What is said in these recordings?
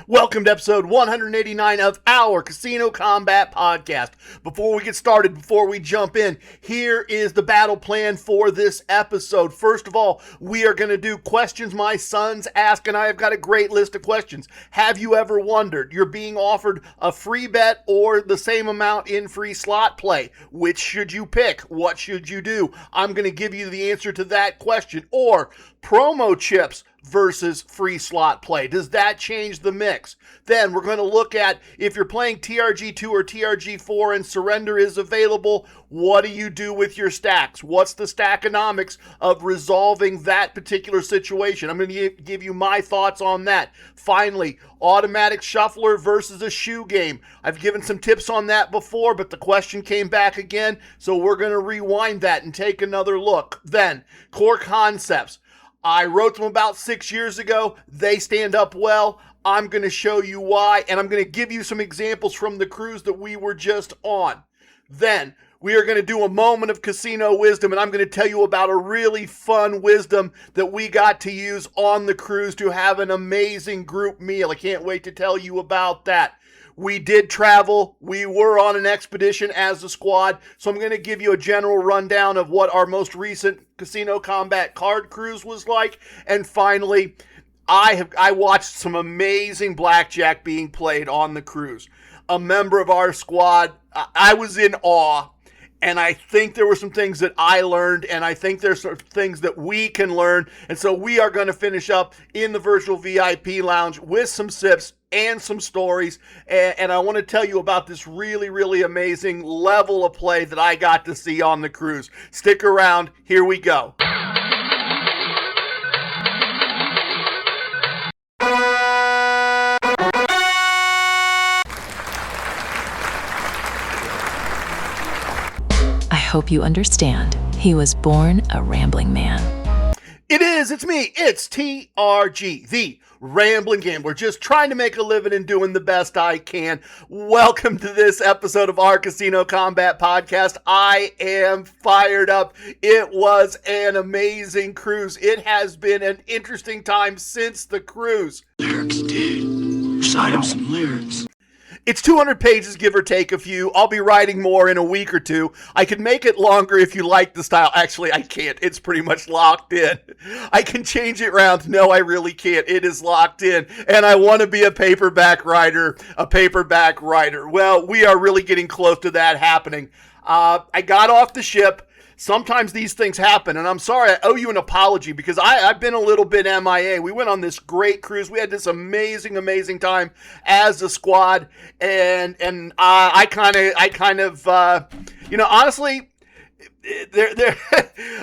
Welcome to episode 189 of our Casino Combat Podcast. Before we get started, before we jump in, here is the battle plan for this episode. First of all, we are going to do questions my sons ask, and I have got a great list of questions. Have you ever wondered, you're being offered a free bet or the same amount in free slot play? Which should you pick? What should you do? I'm going to give you the answer to that question. Or promo chips versus free slot play. Does that change the mix? Then we're going to look at if you're playing TRG2 or TRG4 and surrender is available, what do you do with your stacks? What's the stackonomics of resolving that particular situation? I'm going to give you my thoughts on that. Finally, automatic shuffler versus a shoe game. I've given some tips on that before, but the question came back again, so we're going to rewind that and take another look. Then, core concepts. I wrote them about 6 years ago. They stand up well. I'm going to show you why, and I'm going to give you some examples from the cruise that we were just on. Then, we are going to do a moment of casino wisdom, and I'm going to tell you about a really fun wisdom that we got to use on the cruise to have an amazing group meal. I can't wait to tell you about that. We did travel. We were on an expedition as a squad. So I'm going to give you a general rundown of what our most recent Casino Combat card cruise was like. And finally, I watched some amazing blackjack being played on the cruise. A member of our squad, I was in awe. And I think there were some things that I learned, and I think there's some things that we can learn. And so we are going to finish up in the virtual VIP lounge with some sips and some stories. And I want to tell you about this really, really amazing level of play that I got to see on the cruise. Stick around. Here we go. I hope you understand. He was born a rambling man. It's me. It's TRG, the Rambling Gambler, just trying to make a living and doing the best I can. Welcome to this episode of our Casino Combat Podcast. I am fired up. It was an amazing cruise. It has been an interesting time since the cruise. Lyrics, dude. Recite him some lyrics. It's 200 pages, give or take a few. I'll be writing more in a week or two. I can make it longer if you like the style. Actually, I can't. It's pretty much locked in. I can change it around. No, I really can't. It is locked in. And I want to be a paperback writer. Well, we are really getting close to that happening. I got off the ship. Sometimes these things happen, and I'm sorry, I owe you an apology because I've been a little bit MIA. We went on this great cruise. We had this amazing, amazing time as a squad, and I kind of, honestly, there,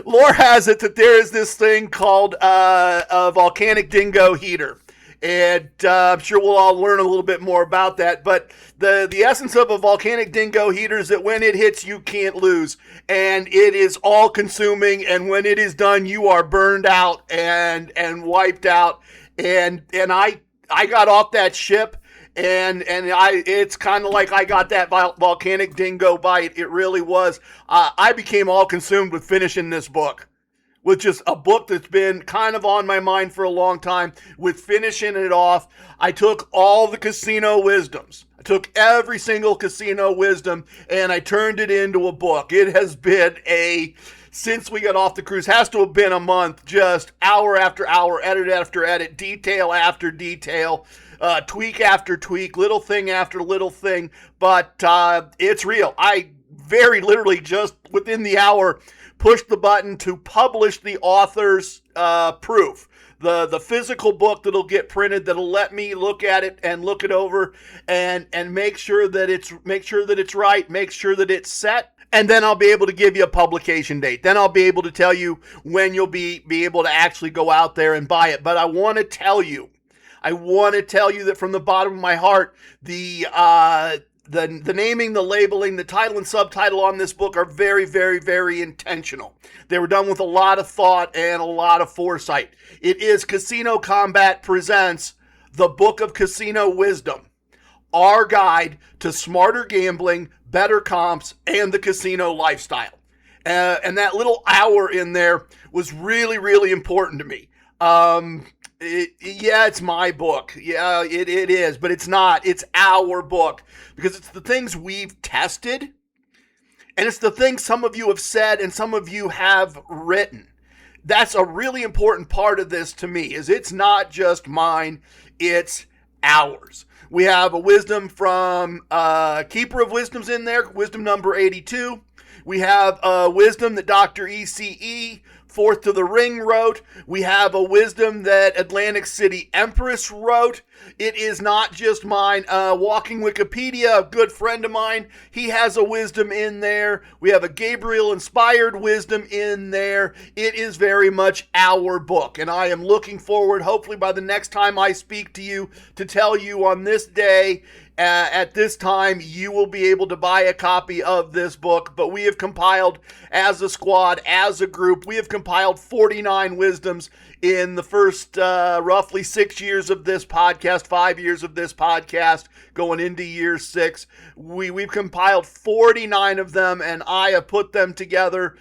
lore has it that there is this thing called a volcanic dingo heater. And I'm sure we'll all learn a little bit more about that. But the essence of a volcanic dingo heater is that when it hits, you can't lose. And it is all consuming. And when it is done, you are burned out and wiped out. And I got off that ship. And it's kind of like I got that volcanic dingo bite. It really was. I became all consumed with finishing this book. With just a book that's been kind of on my mind for a long time, with finishing it off. I took all the casino wisdoms. I took every single casino wisdom and I turned it into a book. It has been since we got off the cruise, has to have been a month, just hour after hour, edit after edit, detail after detail, tweak after tweak, little thing after little thing. But it's real. I very literally just within the hour push the button to publish the author's proof. The physical book that'll get printed, that'll let me look at it and look it over and make sure that it's right, make sure that it's set. And then I'll be able to give you a publication date. Then I'll be able to tell you when you'll be able to actually go out there and buy it. But I want to tell you that from the bottom of my heart, the naming, the labeling, the title and subtitle on this book are very, very, very intentional. They were done with a lot of thought and a lot of foresight. It is Casino Combat presents the Book of Casino Wisdom, our guide to smarter gambling, better comps, and the casino lifestyle. And that little hour in there was really, really important to me. Yeah, it's my book. Yeah, it is, but it's not. It's our book because it's the things we've tested, and it's the things some of you have said and some of you have written. That's a really important part of this to me, is it's not just mine, it's ours. We have a wisdom from Keeper of Wisdoms in there, wisdom number 82. We have a wisdom that Dr. ECE, Fourth to the Ring, wrote. We have a wisdom that Atlantic City Empress wrote. It is not just mine. Walking Wikipedia, a good friend of mine, he has a wisdom in there. We have a Gabriel-inspired wisdom in there. It is very much our book, and I am looking forward, hopefully by the next time I speak to you, to tell you on this day, at this time, you will be able to buy a copy of this book. But we have compiled, as a squad, as a group, we have compiled 49 wisdoms in the first roughly 6 years of this podcast, 5 years of this podcast, going into year 6. We've compiled 49 of them, and I have put them together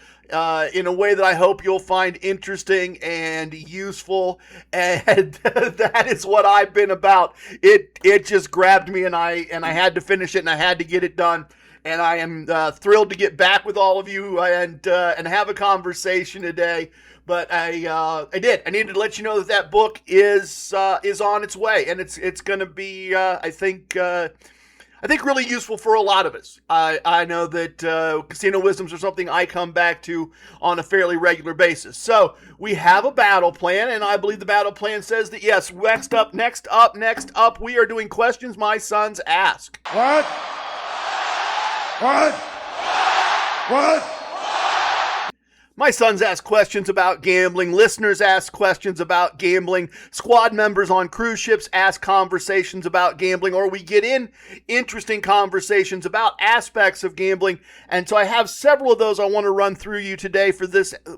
in a way that I hope you'll find interesting and useful, and that is what I've been about. It just grabbed me, and I had to finish it, and I had to get it done. And I am thrilled to get back with all of you and have a conversation today. But I did. I needed to let you know that book is on its way, and it's going to be I think really useful for a lot of us. I know that casino wisdoms are something I come back to on a fairly regular basis. So we have a battle plan, and I believe the battle plan says that, yes, next up, we are doing questions my sons ask. What? My sons ask questions about gambling. Listeners ask questions about gambling. Squad members on cruise ships ask conversations about gambling, or we get in interesting conversations about aspects of gambling. And so I have several of those I want to run through you today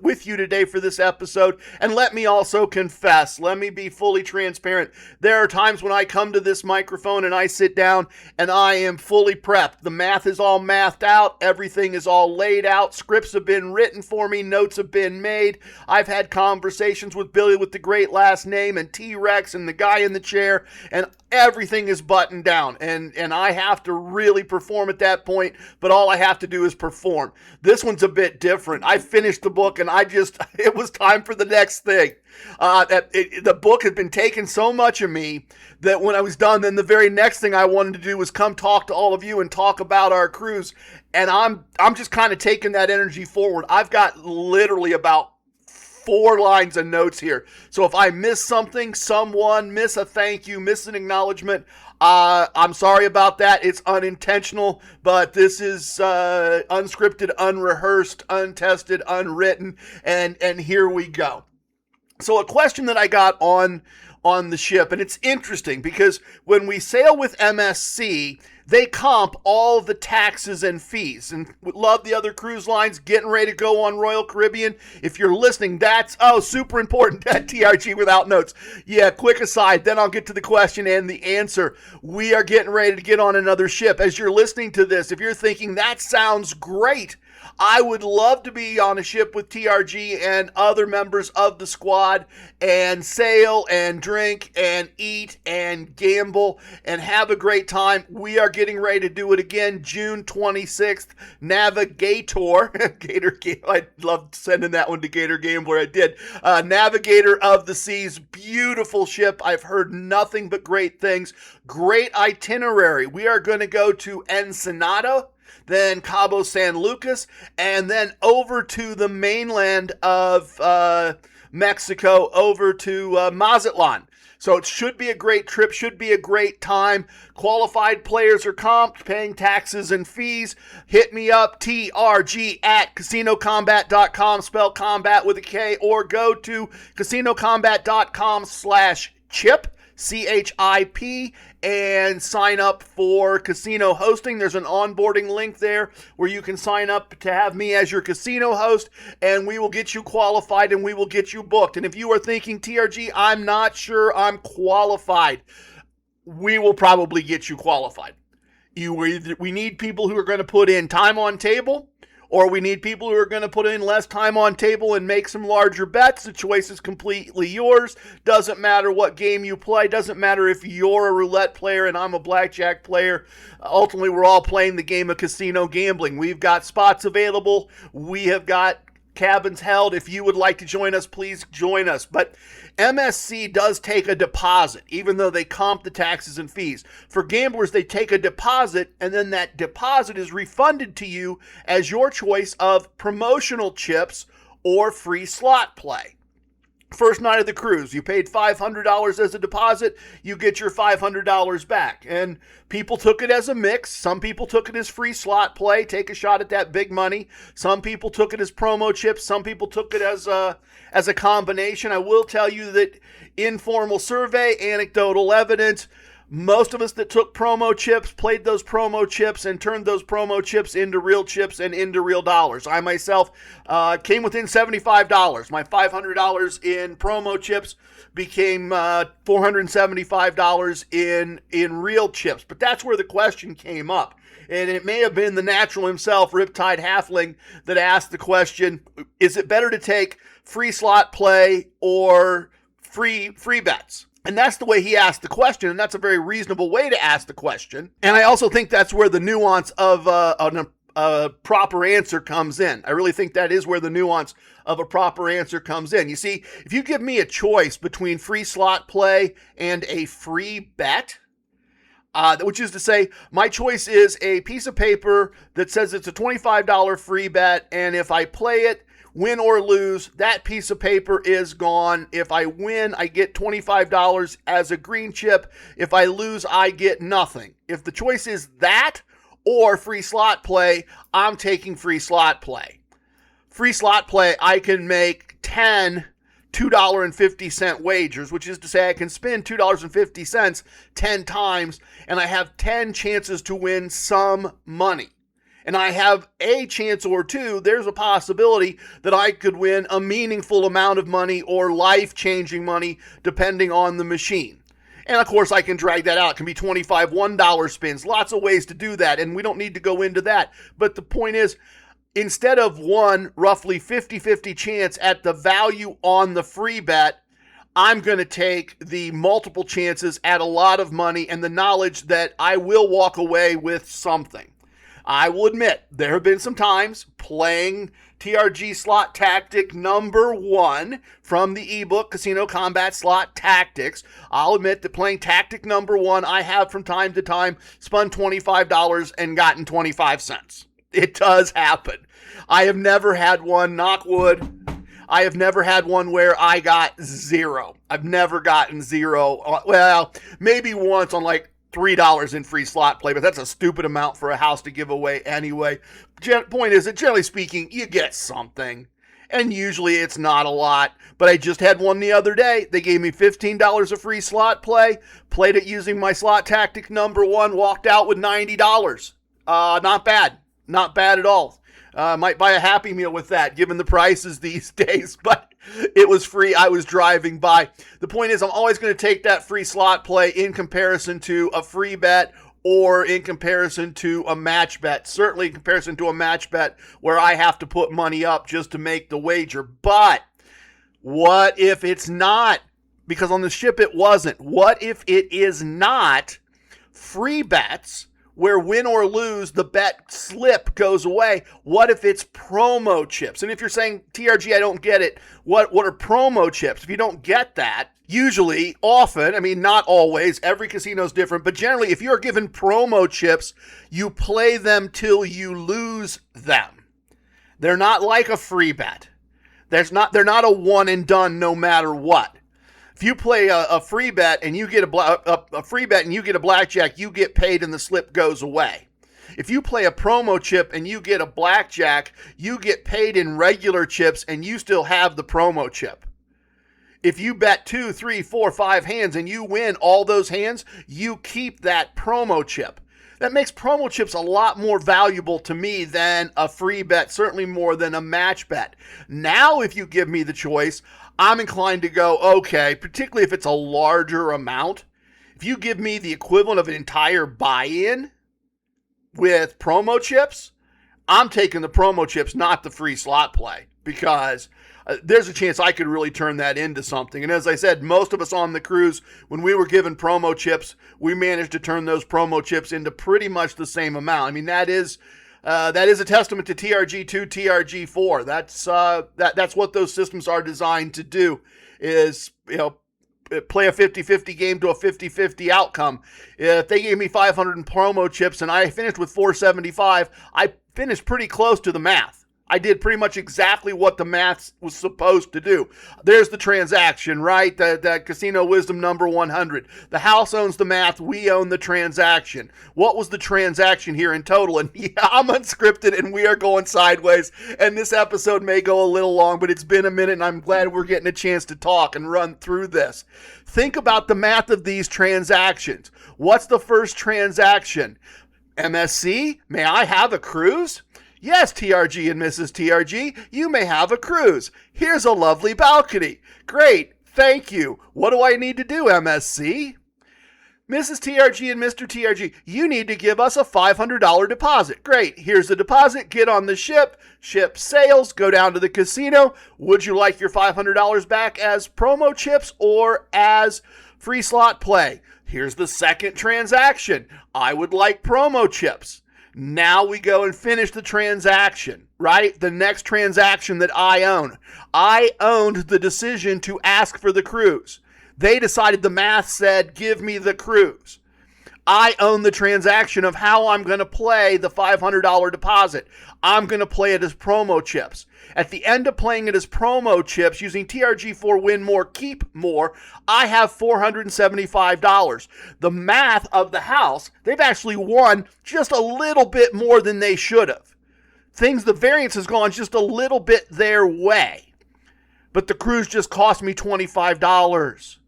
with you today for this episode. And let me also confess, let me be fully transparent. There are times when I come to this microphone and I sit down and I am fully prepped. The math is all mathed out. Everything is all laid out. Scripts have been written for me. Notes have been made. I've had conversations with Billy with the great last name and T-Rex and the guy in the chair, and everything is buttoned down, and I have to really perform at that point, but all I have to do is perform. This one's a bit different. I finished the book, and it was time for the next thing. The book had been taking so much of me that when I was done, then the very next thing I wanted to do was come talk to all of you and talk about our cruise. And I'm just kind of taking that energy forward. I've got literally about 4 lines of notes here. So if I miss something, someone, miss a thank you, miss an acknowledgement, I'm sorry about that. It's unintentional, but this is unscripted, unrehearsed, untested, unwritten, and here we go. So a question that I got on the ship, and it's interesting because when we sail with MSC, they comp all the taxes and fees, and love the other cruise lines getting ready to go on Royal Caribbean. If you're listening, that's super important at TRG without notes. Yeah, quick aside, then I'll get to the question and the answer. We are getting ready to get on another ship. As you're listening to this, if you're thinking that sounds great, I would love to be on a ship with TRG and other members of the squad and sail and drink and eat and gamble and have a great time. We are getting ready to do it again, June 26th, Navigator. I loved sending that one to Gator Gambler. I did. Navigator of the Seas, beautiful ship. I've heard nothing but great things. Great itinerary. We are going to go to Ensenada, then Cabo San Lucas, and then over to the mainland of Mexico, over to Mazatlan. So it should be a great trip, should be a great time. Qualified players are comped, paying taxes and fees. Hit me up, trg@casinocombat.com, spell combat with a K, or go to casinocombat.com/chip, CHIP, and sign up for casino hosting. There's an onboarding link there where you can sign up to have me as your casino host, and we will get you qualified and we will get you booked. And if you are thinking, TRG, I'm not sure I'm qualified, we will probably get you qualified. We need people who are going to put in time on table, or we need people who are going to put in less time on table and make some larger bets. The choice is completely yours. Doesn't matter what game you play. Doesn't matter if you're a roulette player and I'm a blackjack player. Ultimately, we're all playing the game of casino gambling. We've got spots available. We have got cabins held. If you would like to join us, please join us. But MSC does take a deposit, even though they comp the taxes and fees. For gamblers, they take a deposit, and then that deposit is refunded to you as your choice of promotional chips or free slot play. First night of the cruise, you paid $500 as a deposit, you get your $500 back. And people took it as a mix. Some people took it as free slot play, take a shot at that big money. Some people took it as promo chips. Some people took it as a combination. I will tell you that informal survey, anecdotal evidence, most of us that took promo chips played those promo chips and turned those promo chips into real chips and into real dollars. I myself came within $75. My $500 in promo chips became $475 in real chips. But that's where the question came up. And it may have been the natural himself, Riptide Halfling, that asked the question, is it better to take free slot play or free bets? And that's the way he asked the question, and that's a very reasonable way to ask the question. And I also think that's where the nuance of a proper answer comes in. I really think that is where the nuance of a proper answer comes in. You see, if you give me a choice between free slot play and a free bet, which is to say, my choice is a piece of paper that says it's a $25 free bet, and if I play it, win or lose, that piece of paper is gone. If I win, I get $25 as a green chip. If I lose, I get nothing. If the choice is that or free slot play, I'm taking free slot play. Free slot play, I can make 10 $2.50 wagers, which is to say I can spend $2.50 10 times, and I have 10 chances to win some money. And I have a chance or two, there's a possibility that I could win a meaningful amount of money or life-changing money, depending on the machine. And of course, I can drag that out. It can be 25 $1 spins. Lots of ways to do that, and we don't need to go into that. But the point is, instead of one roughly 50-50 chance at the value on the free bet, I'm going to take the multiple chances at a lot of money and the knowledge that I will walk away with something. I will admit, there have been some times playing TRG Slot Tactic number 1 from the ebook Casino Combat Slot Tactics. I'll admit that playing Tactic number 1, I have from time to time spun $25 and gotten 25 cents. It does happen. I have never had one, knock wood, I have never had one where I got zero. I've never gotten zero. Well, maybe once on like $3 in free slot play, but that's a stupid amount for a house to give away anyway. Point is that generally speaking, you get something, and usually it's not a lot. But I just had one the other day. They gave me $15 of free slot play, played it using my slot tactic number 1, walked out with $90. Not bad. Not bad at all. Might buy a Happy Meal with that, given the prices these days, but it was free. I was driving by. The point is, I'm always going to take that free slot play in comparison to a free bet or in comparison to a match bet. Certainly in comparison to a match bet where I have to put money up just to make the wager. But what if it's not? Because on the ship it wasn't. What if it is not free bets where win or lose, the bet slip goes away? What if it's promo chips? And if you're saying, TRG, I don't get it, what are promo chips? If you don't get that, usually, often, I mean, not always, every casino is different, but generally, if you're given promo chips, you play them till you lose them. They're not like a free bet. They're not a one and done no matter what. If you play a free bet and you get a free bet and you get a blackjack, you get paid and the slip goes away. If you play a promo chip and you get a blackjack, you get paid in regular chips and you still have the promo chip. If you bet 2, 3, 4, 5 hands and you win all those hands, you keep that promo chip. That makes promo chips a lot more valuable to me than a free bet, certainly more than a match bet. Now, if you give me the choice, I'm inclined to go, okay, particularly if it's a larger amount. If you give me the equivalent of an entire buy-in with promo chips, I'm taking the promo chips, not the free slot play, because there's a chance I could really turn that into something. And as I said, most of us on the cruise, when we were given promo chips, we managed to turn those promo chips into pretty much the same amount. I mean, that is a testament to TRG2, TRG4. That's what those systems are designed to do, is, play a 50-50 game to a 50-50 outcome. If they gave me 500 in promo chips and I finished with 475, I finished pretty close to the math. I did pretty much exactly what the math was supposed to do. There's the transaction, right? That casino wisdom number 100. The house owns the math. We own the transaction. What was the transaction here in total? And yeah, I'm unscripted and we are going sideways. And this episode may go a little long, but it's been a minute and I'm glad we're getting a chance to talk and run through this. Think about the math of these transactions. What's the first transaction? MSC, may I have a cruise? Yes, TRG and Mrs. TRG, you may have a cruise. Here's a lovely balcony. Great, thank you. What do I need to do, MSC? Mrs. TRG and Mr. TRG, you need to give us a $500 deposit. Great, here's the deposit. Get on the ship. Ship sails. Go down to the casino. Would you like your $500 back as promo chips or as free slot play? Here's the second transaction. I would like promo chips. Now we go and finish the transaction, right? The next transaction that I own. I owned the decision to ask for the cruise. They decided, the math said, give me the cruise. I own the transaction of how I'm going to play the $500 deposit. I'm going to play it as promo chips. At the end of playing it as promo chips, using TRG4 win more, keep more, I have $475. The math of the house, they've actually won just a little bit more than they should have. The variance has gone just a little bit their way. But the cruise just cost me $25.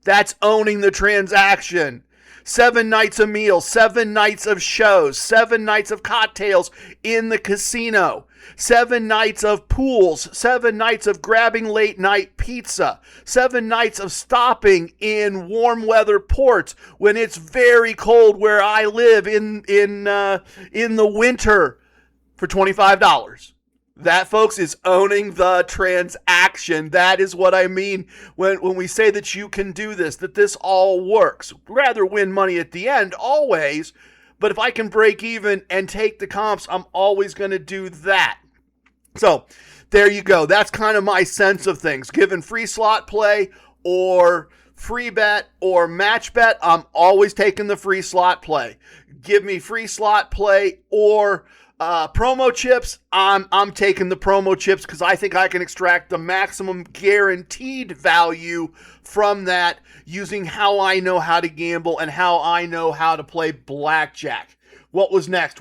That's owning the transaction. 7 nights of meals, 7 nights of shows, 7 nights of cocktails in the casino, 7 nights of pools, 7 nights of grabbing late night pizza, 7 nights of stopping in warm weather ports when it's very cold where I live in the winter for $25. That, folks, is owning the transaction. That is what I mean when we say that you can do this, that this all works. Rather win money at the end, always, but if I can break even and take the comps, I'm always going to do that. So, there you go. That's kind of my sense of things. Given free slot play or free bet or match bet, I'm always taking the free slot play. Give me free slot play or promo chips, I'm taking the promo chips because I think I can extract the maximum guaranteed value from that using how I know how to gamble and how I know how to play blackjack. What was next?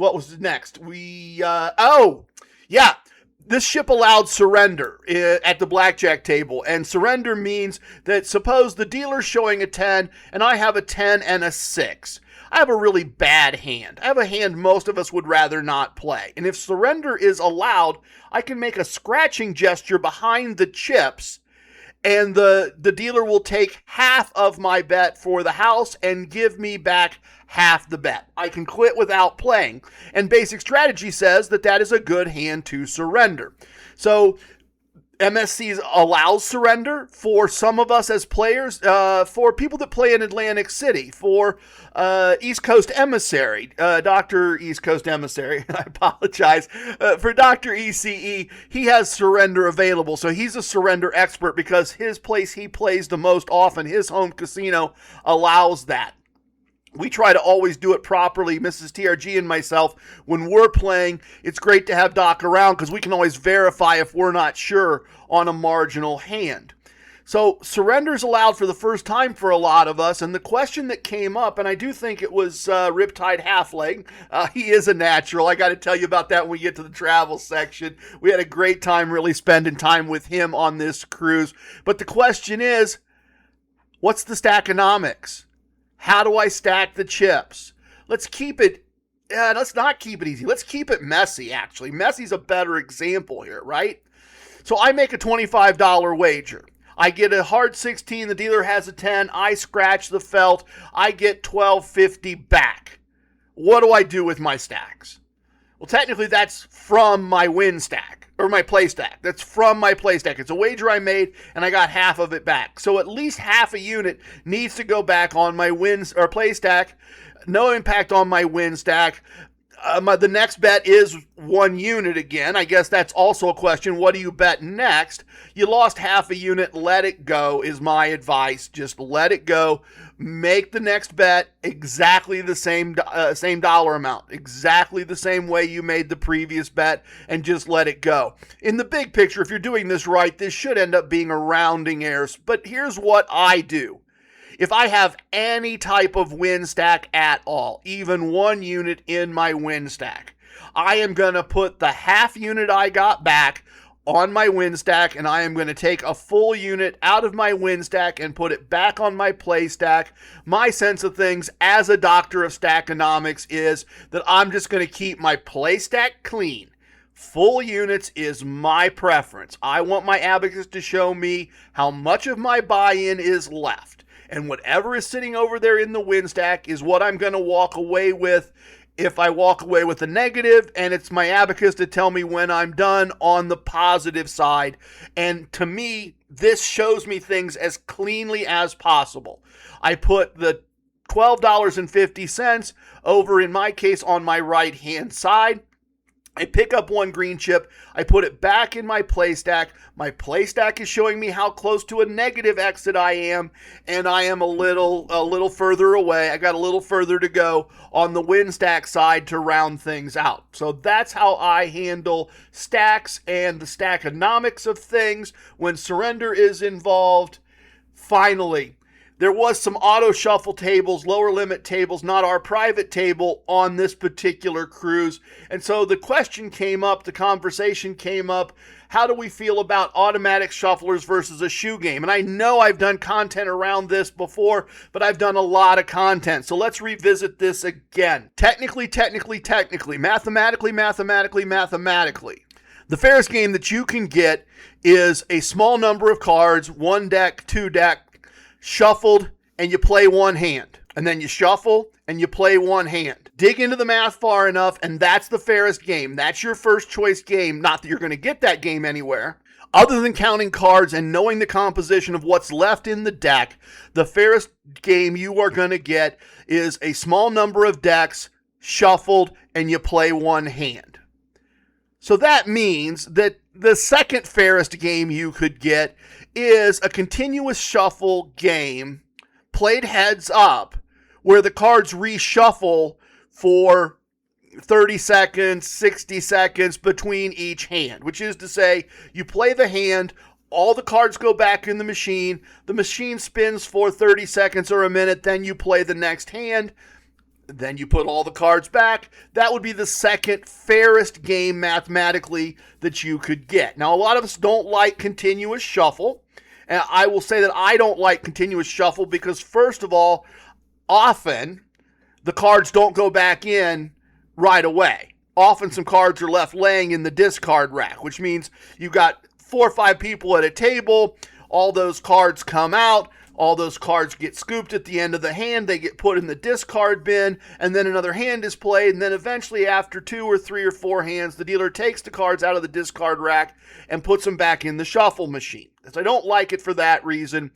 This ship allowed surrender at the blackjack table, and surrender means that suppose the dealer's showing a 10 and I have a 10 and a 6. I have a really bad hand. I have a hand most of us would rather not play. And if surrender is allowed, I can make a scratching gesture behind the chips, and the dealer will take half of my bet for the house and give me back half the bet. I can quit without playing. And basic strategy says that is a good hand to surrender. So MSC allows surrender for some of us as players, for people that play in Atlantic City, for East Coast Emissary, Dr. East Coast Emissary, I apologize, for Dr. ECE, he has surrender available, so he's a surrender expert because his place he plays the most often, his home casino, allows that. We try to always do it properly, Mrs. TRG and myself. When we're playing, it's great to have Doc around because we can always verify if we're not sure on a marginal hand. So surrender is allowed for the first time for a lot of us, and the question that came up, and I do think it was Riptide Halfleg. He is a natural. I got to tell you about that when we get to the travel section. We had a great time really spending time with him on this cruise. But the question is, what's the stackonomics? How do I stack the chips? Let's not keep it easy. Let's keep it messy, actually. Messy's a better example here, right? So I make a $25 wager. I get a hard 16. The dealer has a 10. I scratch the felt. I get $12.50 back. What do I do with my stacks? Well, technically that's from my win stack, or my play stack. That's from my play stack. It's a wager I made, and I got half of it back. So at least half a unit needs to go back on my wins or play stack. No impact on my win stack. The next bet is 1 unit again. I guess that's also a question. What do you bet next? You lost half a unit. Let it go is my advice. Just let it go. Make the next bet exactly the same dollar amount, exactly the same way you made the previous bet, and just let it go. In the big picture, if you're doing this right, this should end up being a rounding error. But here's what I do. If I have any type of win stack at all, even 1 unit in my win stack, I am going to put the half unit I got back on my win stack, and I am going to take a full unit out of my win stack and put it back on my play stack. My sense of things as a doctor of stackonomics is that I'm just going to keep my play stack clean. Full units is my preference. I want my abacus to show me how much of my buy-in is left. And whatever is sitting over there in the win stack is what I'm going to walk away with. If I walk away with a negative, and it's my abacus to tell me when I'm done on the positive side. And to me, this shows me things as cleanly as possible. I put the $12.50 over, in my case, on my right-hand side. I pick up 1 green chip, I put it back in my play stack. My play stack is showing me how close to a negative exit I am, and I am a little further away. I got a little further to go on the win stack side to round things out. So that's how I handle stacks and the stackonomics of things when surrender is involved. Finally, there was some auto shuffle tables, lower limit tables, not our private table on this particular cruise. And so the question came up, the conversation came up, how do we feel about automatic shufflers versus a shoe game? And I know I've done content around this before, but I've done a lot of content. So let's revisit this again. Technically, mathematically. The fairest game that you can get is a small number of cards, 1 deck, 2 deck, shuffled, and you play 1 hand. And then you shuffle, and you play 1 hand. Dig into the math far enough, and that's the fairest game. That's your first choice game. Not that you're going to get that game anywhere. Other than counting cards and knowing the composition of what's left in the deck, the fairest game you are going to get is a small number of decks, shuffled, and you play 1 hand. So that means that the second fairest game you could get is a continuous shuffle game played heads up where the cards reshuffle for 30 seconds, 60 seconds between each hand, which is to say you play the hand, all the cards go back in the machine spins for 30 seconds or a minute, then you play the next hand, then you put all the cards back. That would be the second fairest game mathematically that you could get. Now, a lot of us don't like continuous shuffle. And I will say that I don't like continuous shuffle because, first of all, often the cards don't go back in right away. Often some cards are left laying in the discard rack, which means you've got 4 or 5 people at a table. All those cards come out. All those cards get scooped at the end of the hand. They get put in the discard bin, and then another hand is played. And then eventually, after 2 or 3 or 4 hands, the dealer takes the cards out of the discard rack and puts them back in the shuffle machine. So I don't like it for that reason.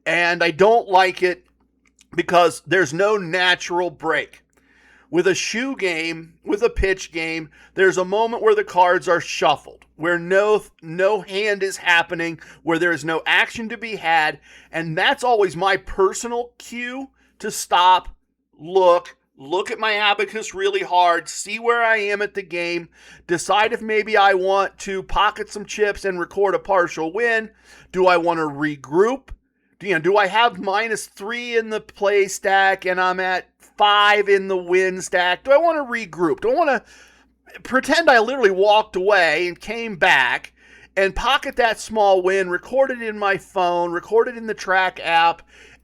And I don't like it because there's no natural break. With a shoe game, with a pitch game, there's a moment where the cards are shuffled, where no hand is happening, where there is no action to be had, and that's always my personal cue to stop, look at my abacus really hard, see where I am at the game, decide if maybe I want to pocket some chips and record a partial win. Do I want to regroup? Do I have -3 in the play stack and I'm at 5 in the win stack? Do I want to regroup? Do I want to pretend I literally walked away and came back and pocket that small win, record it in my phone, record it in the track app,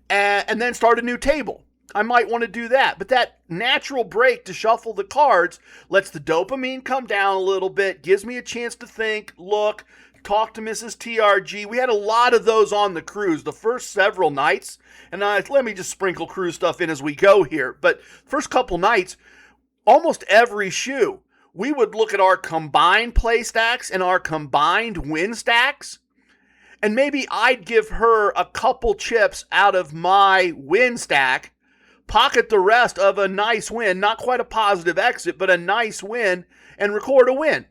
and then start a new table? I might want to do that. But that natural break to shuffle the cards lets the dopamine come down a little bit, gives me a chance to think, look, talk to Mrs. TRG. We had a lot of those on the cruise the first several nights. And let me just sprinkle cruise stuff in as we go here. But first couple nights, almost every shoe we would look at our combined play stacks and our combined win stacks. And maybe I'd give her a couple chips out of my win stack, pocket the rest of a nice win, not quite a positive exit, but a nice win, and record a win.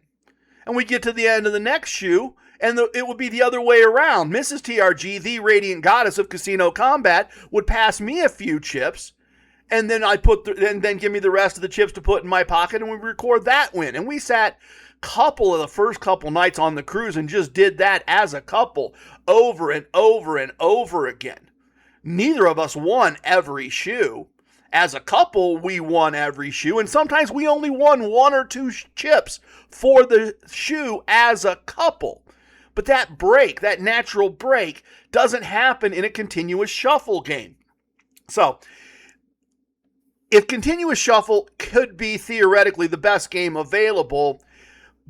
And we get to the end of the next shoe, and it would be the other way around. Mrs. TRG, the radiant goddess of casino combat, would pass me a few chips, and then then give me the rest of the chips to put in my pocket, and we record that win. And we sat the first couple nights on the cruise and just did that as a couple over and over and over again. Neither of us won every shoe. As a couple, we won every shoe, and sometimes we only won 1 or 2 chips for the shoe as a couple. But that break, that natural break, doesn't happen in a continuous shuffle game. So, if continuous shuffle could be theoretically the best game available,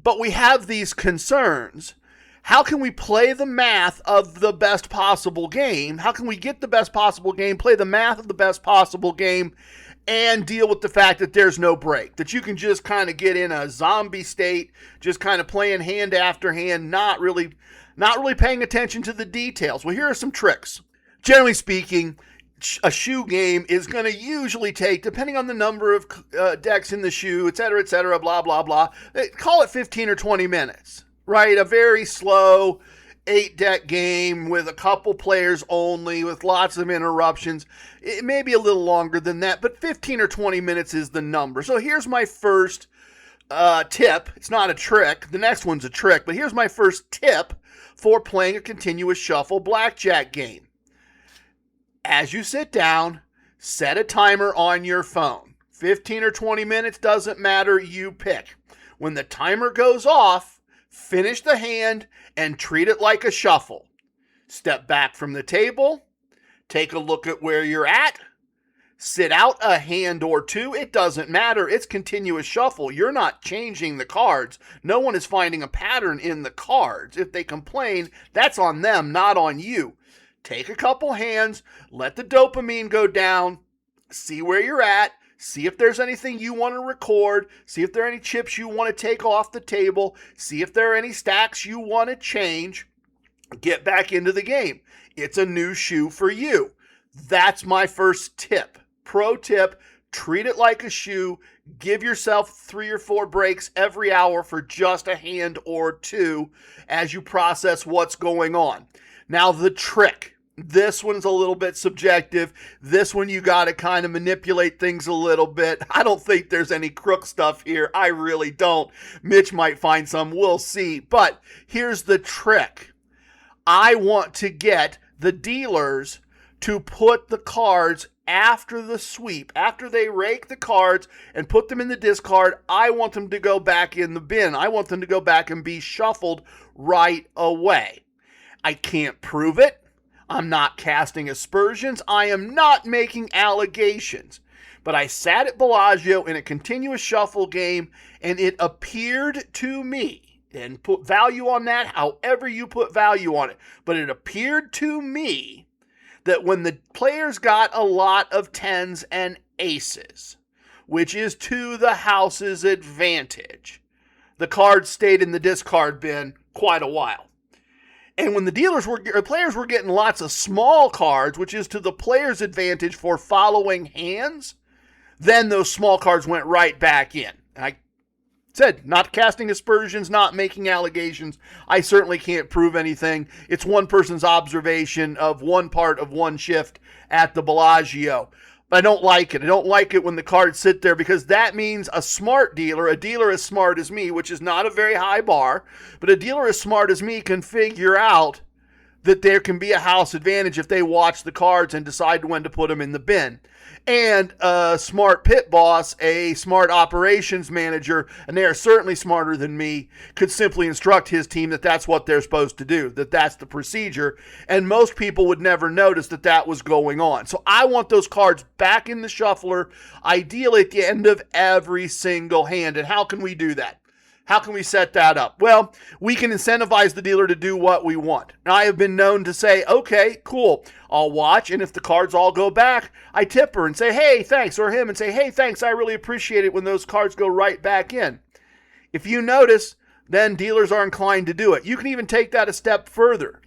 but we have these concerns, how can we play the math of the best possible game? How can we get the best possible game, play the math of the best possible game, and deal with the fact that there's no break? That you can just kind of get in a zombie state, just kind of playing hand after hand, not really paying attention to the details. Well, here are some tricks. Generally speaking, a shoe game is going to usually take, depending on the number of decks in the shoe, et cetera, blah, blah, blah, call it 15 or 20 minutes, right? A very slow 8-deck game with a couple players only, with lots of interruptions. It may be a little longer than that, but 15 or 20 minutes is the number. So here's my first tip. It's not a trick. The next one's a trick, but here's my first tip for playing a continuous shuffle blackjack game. As you sit down, set a timer on your phone. 15 or 20 minutes, doesn't matter, you pick. When the timer goes off, finish the hand and treat it like a shuffle. Step back from the table, take a look at where you're at, sit out a hand or two. It doesn't matter, it's continuous shuffle. You're not changing the cards. No one is finding a pattern in the cards. If they complain, that's on them, not on you. Take a couple hands, let the dopamine go down, see where you're at, see if there's anything you want to record, see if there are any chips you want to take off the table, see if there are any stacks you want to change, get back into the game. It's a new shoe for you. That's my first tip. Pro tip, treat it like a shoe. Give yourself 3 or 4 breaks every hour for just a hand or two as you process what's going on. Now the trick. This one's a little bit subjective. This one you got to kind of manipulate things a little bit. I don't think there's any crook stuff here. I really don't. Mitch might find some. We'll see. But here's the trick. I want to get the dealers to put the cards after the sweep. After they rake the cards and put them in the discard, I want them to go back in the bin. I want them to go back and be shuffled right away. I can't prove it. I'm not casting aspersions. I am not making allegations. But I sat at Bellagio in a continuous shuffle game, and it appeared to me, and put value on that however you put value on it, but it appeared to me that when the players got a lot of 10s and aces, which is to the house's advantage, the cards stayed in the discard bin quite a while. And when the players were getting lots of small cards, which is to the player's advantage for following hands, then those small cards went right back in. And I said, not casting aspersions, not making allegations. I certainly can't prove anything. It's one person's observation of one part of one shift at the Bellagio. But I don't like it. I don't like it when the cards sit there, because that means a smart dealer, a dealer as smart as me, which is not a very high bar, but a dealer as smart as me can figure out that there can be a house advantage if they watch the cards and decide when to put them in the bin. And a smart pit boss, a smart operations manager, and they are certainly smarter than me, could simply instruct his team that that's what they're supposed to do, that that's the procedure, and most people would never notice that that was going on. So I want those cards back in the shuffler, ideally at the end of every single hand. And how can we do that? How can we set that up? Well, we can incentivize the dealer to do what we want. And I have been known to say, okay, cool, I'll watch, and if the cards all go back, I tip her and say, hey, thanks, or him and say, hey, thanks, I really appreciate it when those cards go right back in. If you notice, then dealers are inclined to do it. You can even take that a step further.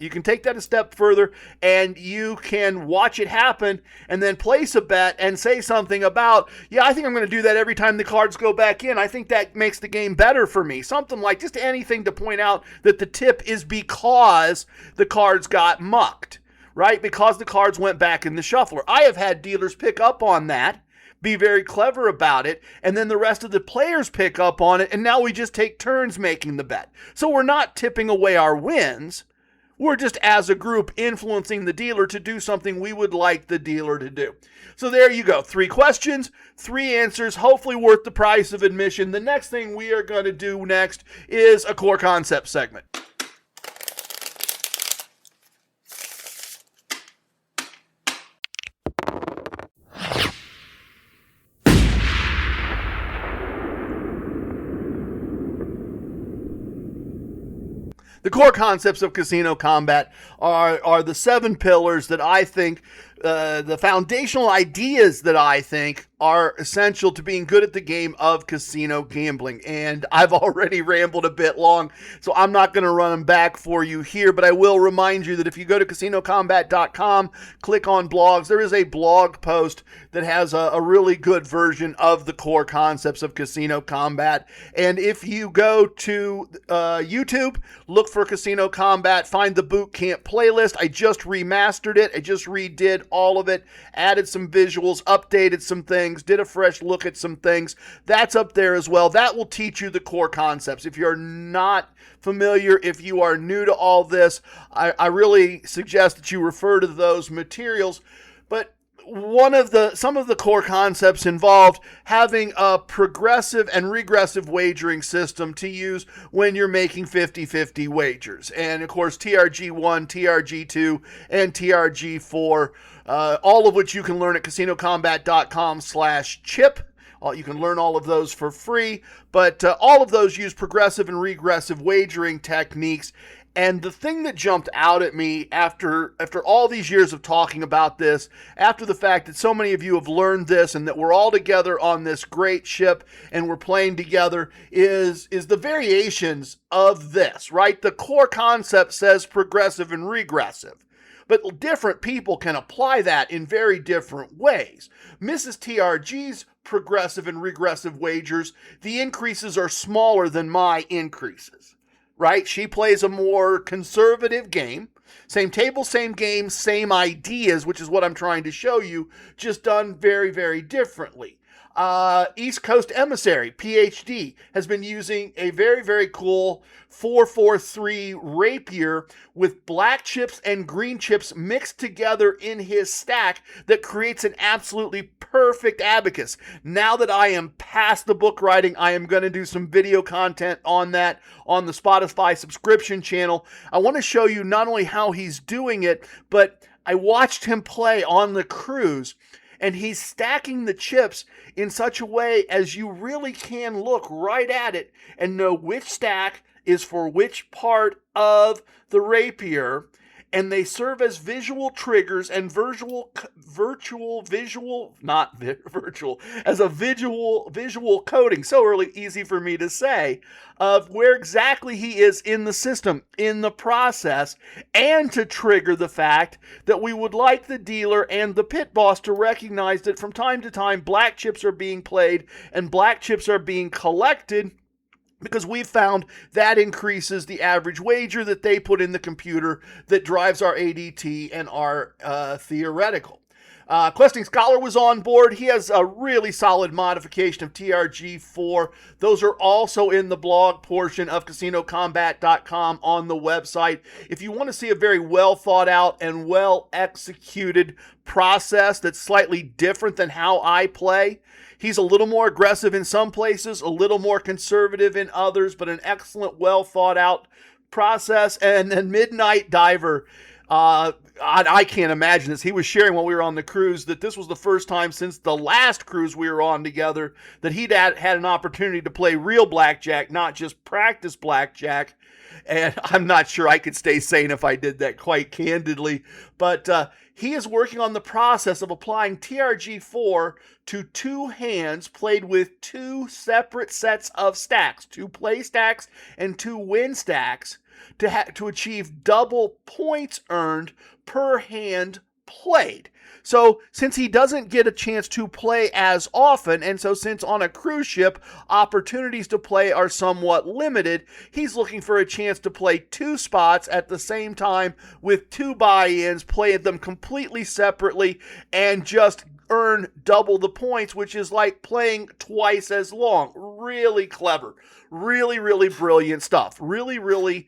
And you can watch it happen and then place a bet and say something about, yeah, I think I'm going to do that every time the cards go back in. I think that makes the game better for me. Something like just anything to point out that the tip is because the cards got mucked, right? Because the cards went back in the shuffler. I have had dealers pick up on that, be very clever about it, and then the rest of the players pick up on it, and now we just take turns making the bet. So we're not tipping away our wins. We're just, as a group, influencing the dealer to do something we would like the dealer to do. So there you go. 3 questions, 3 answers, hopefully worth the price of admission. The next thing we are going to do next is a core concept segment. The core concepts of casino combat are the 7 pillars that I think, the foundational ideas that I think are essential to being good at the game of casino gambling. And I've already rambled a bit long, so I'm not going to run them back for you here, but I will remind you that if you go to CasinoCombat.com, click on blogs, there is a blog post that has a really good version of the core concepts of casino combat. And if you go to YouTube, look for Casino Combat, find the boot camp playlist. I just remastered it. I just redid all of it, added some visuals, updated some things, did a fresh look at some things. That's up there as well. That will teach you the core concepts. If you're not familiar, if you are new to all this, I really suggest that you refer to those materials. But some of the core concepts involved having a progressive and regressive wagering system to use when you're making 50-50 wagers. And of course, TRG1, TRG2, and TRG4, all of which you can learn at CasinoCombat.com/chip. You can learn all of those for free, but all of those use progressive and regressive wagering techniques. And the thing that jumped out at me after all these years of talking about this, after the fact that so many of you have learned this and that we're all together on this great ship and we're playing together, is the variations of this, right? The core concept says progressive and regressive, but different people can apply that in very different ways. Mrs. TRG's progressive and regressive wagers, the increases are smaller than my increases. Right? She plays a more conservative game. Same table, same game, same ideas, which is what I'm trying to show you, just done very, very differently. East Coast Emissary, PhD, has been using a very, very cool 4-4-3 rapier with black chips and green chips mixed together in his stack that creates an absolutely perfect abacus. Now that I am past the book writing, I am going to do some video content on that on the Spotify subscription channel. I want to show you not only how he's doing it, but I watched him play on the cruise, and he's stacking the chips in such a way as you really can look right at it and know which stack is for which part of the rapier, and they serve as visual triggers and as a visual coding. So really easy for me to say of where exactly he is in the system, in the process, and to trigger the fact that we would like the dealer and the pit boss to recognize that from time to time black chips are being played and black chips are being collected, because we've found that increases the average wager that they put in the computer that drives our ADT and our theoretical. Questing Scholar was on board. He has a really solid modification of TRG4. Those are also in the blog portion of CasinoCombat.com on the website. If you want to see a very well thought out and well executed process that's slightly different than how I play, he's a little more aggressive in some places, a little more conservative in others, but an excellent, well thought out process. And then Midnight Diver, I can't imagine this. He was sharing while we were on the cruise that this was the first time since the last cruise we were on together that he'd had an opportunity to play real blackjack, not just practice blackjack. And I'm not sure I could stay sane if I did that quite candidly. But He is working on the process of applying TRG4 to 2 hands played with 2 separate sets of stacks, 2 play stacks and 2 win stacks, to achieve double points earned per hand played. So since he doesn't get a chance to play as often, and so since on a cruise ship opportunities to play are somewhat limited, he's looking for a chance to play 2 spots at the same time with 2 buy-ins, play them completely separately, and just earn double the points, which is like playing twice as long. Really clever. Really, really brilliant stuff. Really, really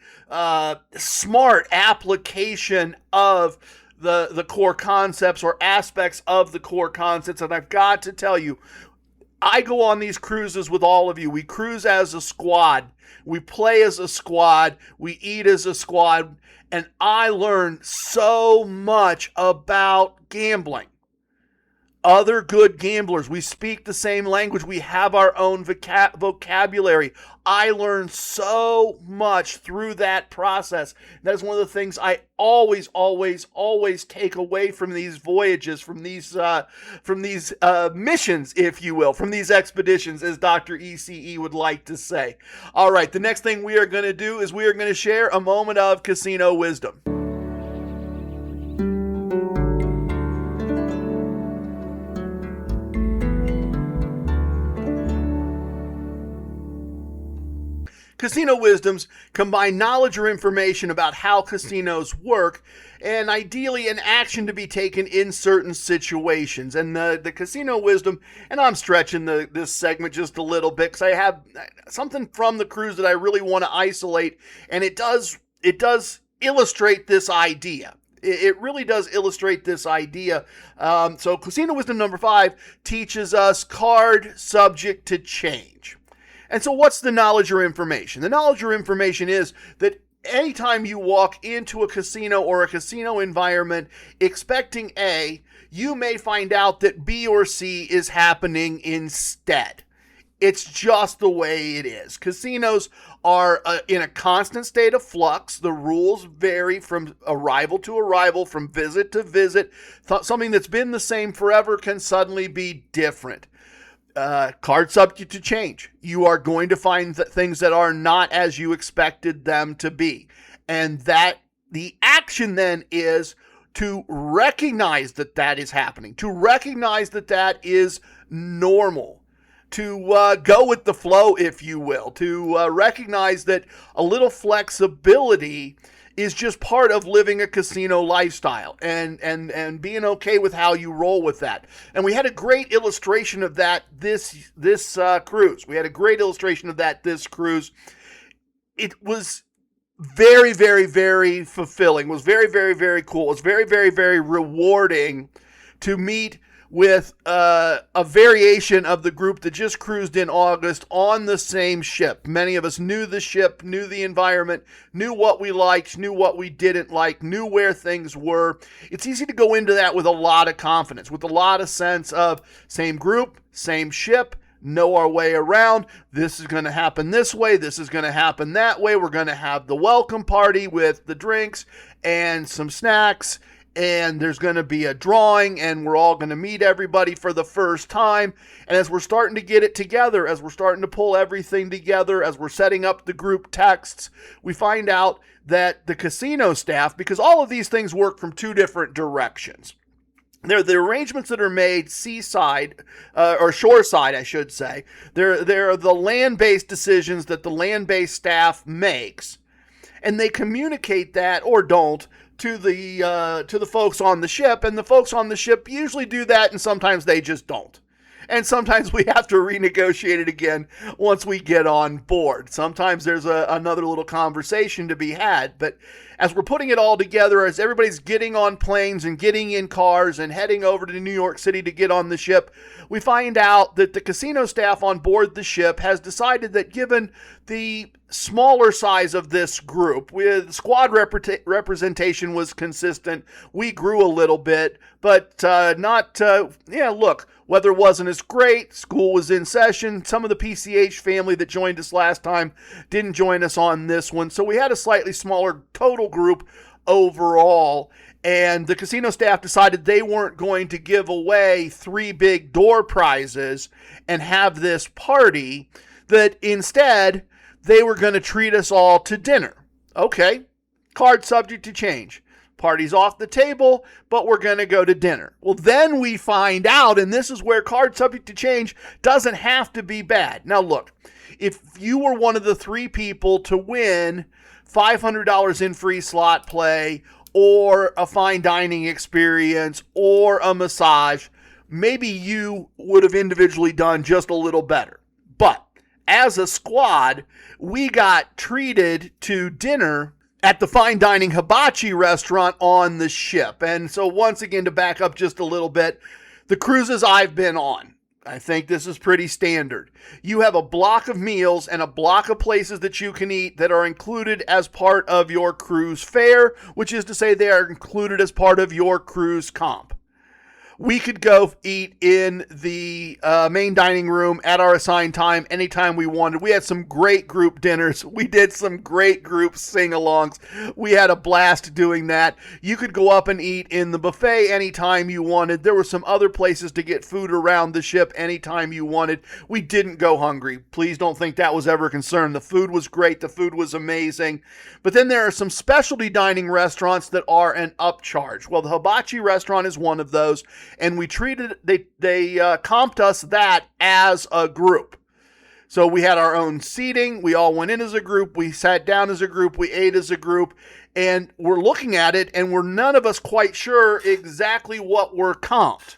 smart application of the core concepts or aspects of the core concepts. And I've got to tell you, I go on these cruises with all of you. We cruise as a squad. We play as a squad. We eat as a squad. And I learn so much about gambling. Other good gamblers. We speak the same language. We have our own vocabulary. I learned so much through that process. That is one of the things I always take away from these voyages, from these missions, if you will, from these expeditions, as Dr. ECE would like to say. All right, the next thing we are going to do is we are going to share a moment of casino wisdom. Casino wisdoms combine knowledge or information about how casinos work and ideally an action to be taken in certain situations. And the casino wisdom, and I'm stretching this segment just a little bit because I have something from the cruise that I really want to isolate, and it does illustrate this idea. It really does illustrate this idea. So casino wisdom number 5 teaches us card subject to change. And so what's the knowledge or information? The knowledge or information is that anytime you walk into a casino or a casino environment expecting A, you may find out that B or C is happening instead. It's just the way it is. Casinos are in a constant state of flux. The rules vary from arrival to arrival, from visit to visit. Something that's been the same forever can suddenly be different. Card subject to change. You are going to find things that are not as you expected them to be. And that the action then is to recognize that that is happening, to recognize that that is normal, to go with the flow, if you will, to recognize that a little flexibility is just part of living a casino lifestyle and being okay with how you roll with that. And we had a great illustration of that this cruise. We had a great illustration of that this cruise. It was very, very, very fulfilling. It was very, very, very cool. It was very, very, very rewarding to meet with a variation of the group that just cruised in August on the same ship. Many of us knew the ship, knew the environment, knew what we liked, knew what we didn't like, knew where things were. It's easy to go into that with a lot of confidence, with a lot of sense of same group, same ship, know our way around. This is going to happen this way. This is going to happen that way. We're going to have the welcome party with the drinks and some snacks, and there's going to be a drawing, and we're all going to meet everybody for the first time. And as we're starting to get it together, as we're starting to pull everything together, as we're setting up the group texts, we find out that the casino staff, because all of these things work from 2 different directions. They're the arrangements that are made seaside, or shoreside, I should say. They're the land-based decisions that the land-based staff makes, and they communicate that, or don't, to the folks on the ship, and the folks on the ship usually do that, and sometimes they just don't. And sometimes we have to renegotiate it again once we get on board. Sometimes there's another little conversation to be had, but as we're putting it all together, as everybody's getting on planes and getting in cars and heading over to New York City to get on the ship, we find out that the casino staff on board the ship has decided that given the smaller size of this group, with squad representation was consistent, we grew a little bit, but look, weather wasn't as great, school was in session, some of the PCH family that joined us last time didn't join us on this one, so we had a slightly smaller total group overall. And the casino staff decided they weren't going to give away 3 big door prizes and have this party, that instead they were going to treat us all to dinner. Okay, card subject to change. Party's off the table, but we're going to go to dinner. Well, then we find out, and this is where card subject to change doesn't have to be bad. Now, look, if you were one of the 3 people to win $500 in free slot play, or a fine dining experience, or a massage, maybe you would have individually done just a little better. But as a squad, we got treated to dinner at the fine dining hibachi restaurant on the ship. And so once again, to back up just a little bit, the cruises I've been on, I think this is pretty standard. You have a block of meals and a block of places that you can eat that are included as part of your cruise fare, which is to say they are included as part of your cruise comp. We could go eat in the main dining room at our assigned time anytime we wanted. We had some great group dinners. We did some great group sing-alongs. We had a blast doing that. You could go up and eat in the buffet anytime you wanted. There were some other places to get food around the ship anytime you wanted. We didn't go hungry. Please don't think that was ever a concern. The food was great. The food was amazing. But then there are some specialty dining restaurants that are an upcharge. Well, the hibachi restaurant is one of those. And we treated, they comped us that as a group. So we had our own seating. We all went in as a group. We sat down as a group. We ate as a group. And we're looking at it, and we're none of us quite sure exactly what we're comped.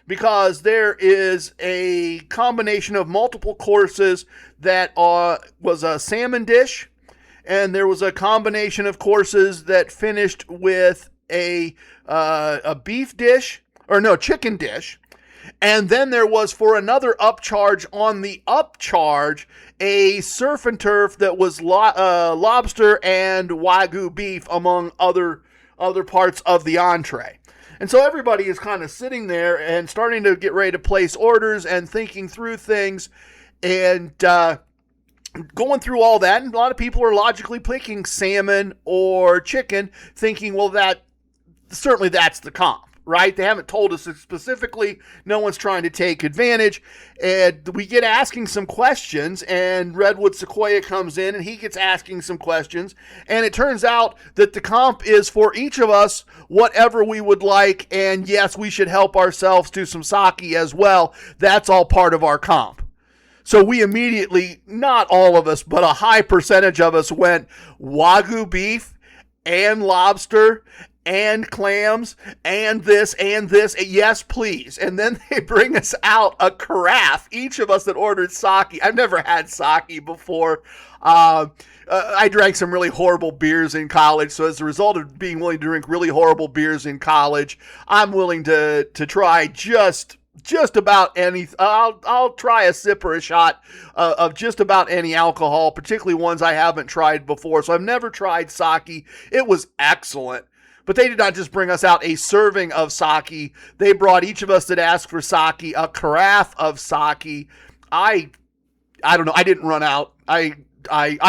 Because there is a combination of multiple courses that was a salmon dish. And there was a combination of courses that finished with a beef dish. Or no, chicken dish. And then there was, for another upcharge on the upcharge, a surf and turf that was lobster and Wagyu beef, among other parts of the entree. And so everybody is kind of sitting there and starting to get ready to place orders and thinking through things and going through all that. And a lot of people are logically picking salmon or chicken, thinking, well, certainly that's the comp. Right? They haven't told us specifically. No one's trying to take advantage. And we get asking some questions, and Redwood Sequoia comes in, and he gets asking some questions. And it turns out that the comp is for each of us whatever we would like. And yes, we should help ourselves to some sake as well. That's all part of our comp. So we immediately, not all of us, but a high percentage of us went Wagyu beef and lobster and clams, and this, yes, please. And then they bring us out a carafe, each of us that ordered sake. I've never had sake before. I drank some really horrible beers in college, so as a result of being willing to drink really horrible beers in college, I'm willing to try just about any. I'll try a sip or a shot of just about any alcohol, particularly ones I haven't tried before. So I've never tried sake. It was excellent. But they did not just bring us out a serving of sake. They brought each of us that asked for sake a carafe of sake. I don't know. I didn't run out. I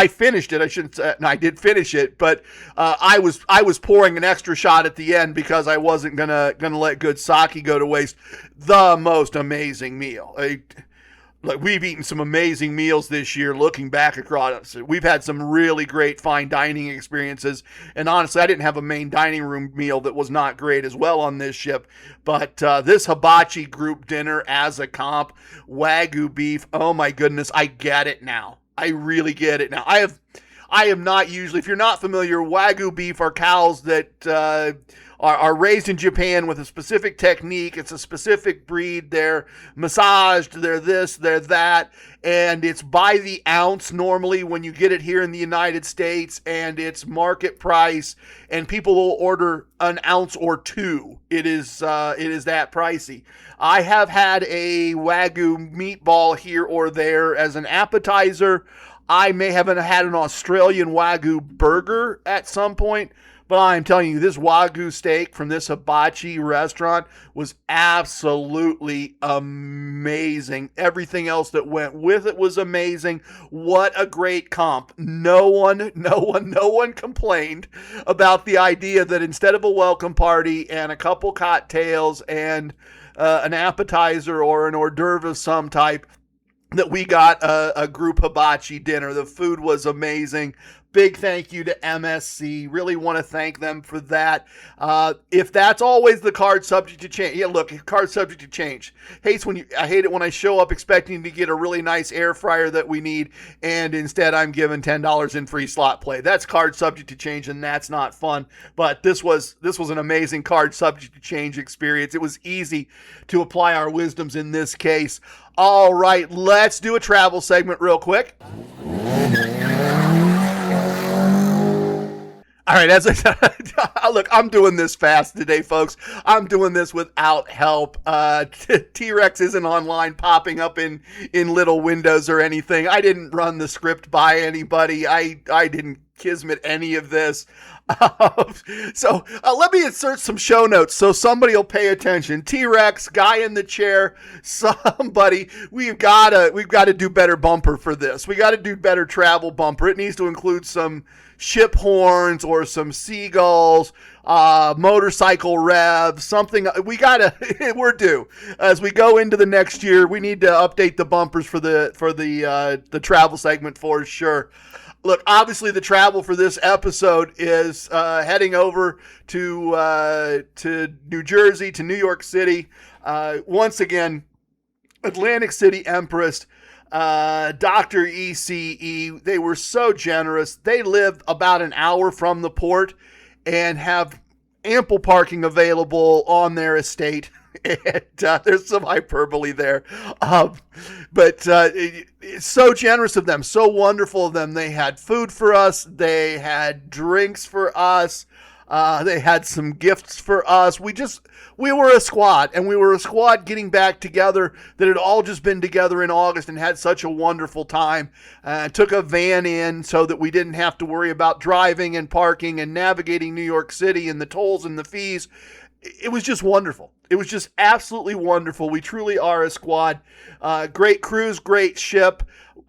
finished it. I shouldn't say. No, I did finish it, but I was pouring an extra shot at the end because I wasn't gonna let good sake go to waste. The most amazing meal. Look, we've eaten some amazing meals this year. Looking back across, we've had some really great fine dining experiences. And honestly, I didn't have a main dining room meal that was not great as well on this ship. But this hibachi group dinner as a comp, Wagyu beef. Oh my goodness, I get it now. I really get it now. I am not usually, if you're not familiar, Wagyu beef are cows that are raised in Japan with a specific technique. It's a specific breed. They're massaged. They're this, they're that. And it's by the ounce normally when you get it here in the United States, and it's market price, and people will order an ounce or two. It is that pricey. I have had a Wagyu meatball here or there as an appetizer. I may have had an Australian Wagyu burger at some point, But I'm telling you, this Wagyu steak from this hibachi restaurant was absolutely amazing. Everything else that went with it was amazing. What a great comp. No one complained about the idea that instead of a welcome party and a couple cocktails and an appetizer or an hors d'oeuvre of some type, that we got a group hibachi dinner. The food was amazing. Big thank you to MSC. Really want to thank them for that. If that's always the card subject to change. Yeah, look, card subject to change. I hate it when I show up expecting to get a really nice air fryer that we need, and instead I'm given $10 in free slot play. That's card subject to change, and that's not fun. But this was an amazing card subject to change experience. It was easy to apply our wisdoms in this case. All right, let's do a travel segment real quick. All right, as I said, look, I'm doing this fast today, folks. I'm doing this without help. T-Rex isn't online popping up in little windows or anything. I didn't run the script by anybody. I didn't kismet any of this. So let me insert some show notes so somebody will pay attention. T-Rex, guy in the chair, somebody. We've got to do better bumper for this. We got to do better travel bumper. It needs to include some ship horns or some seagulls, motorcycle revs, something. We're due. As we go into the next year, we need to update the bumpers for the travel segment for sure. Look, obviously the travel for this episode is heading over to New Jersey, to New York City. Once again, Atlantic City Empress, Dr. ECE, they were so generous. They live about an hour from the port and have ample parking available on their estate. And there's some hyperbole there. But it's so generous of them, so wonderful of them. They had food for us. They had drinks for us. They had some gifts for us. We were a squad, and we were a squad getting back together that had all just been together in August and had such a wonderful time. Took a van in so that we didn't have to worry about driving and parking and navigating New York City and the tolls and the fees. It was just wonderful. It was just absolutely wonderful. We truly are a squad. Great cruise, great ship.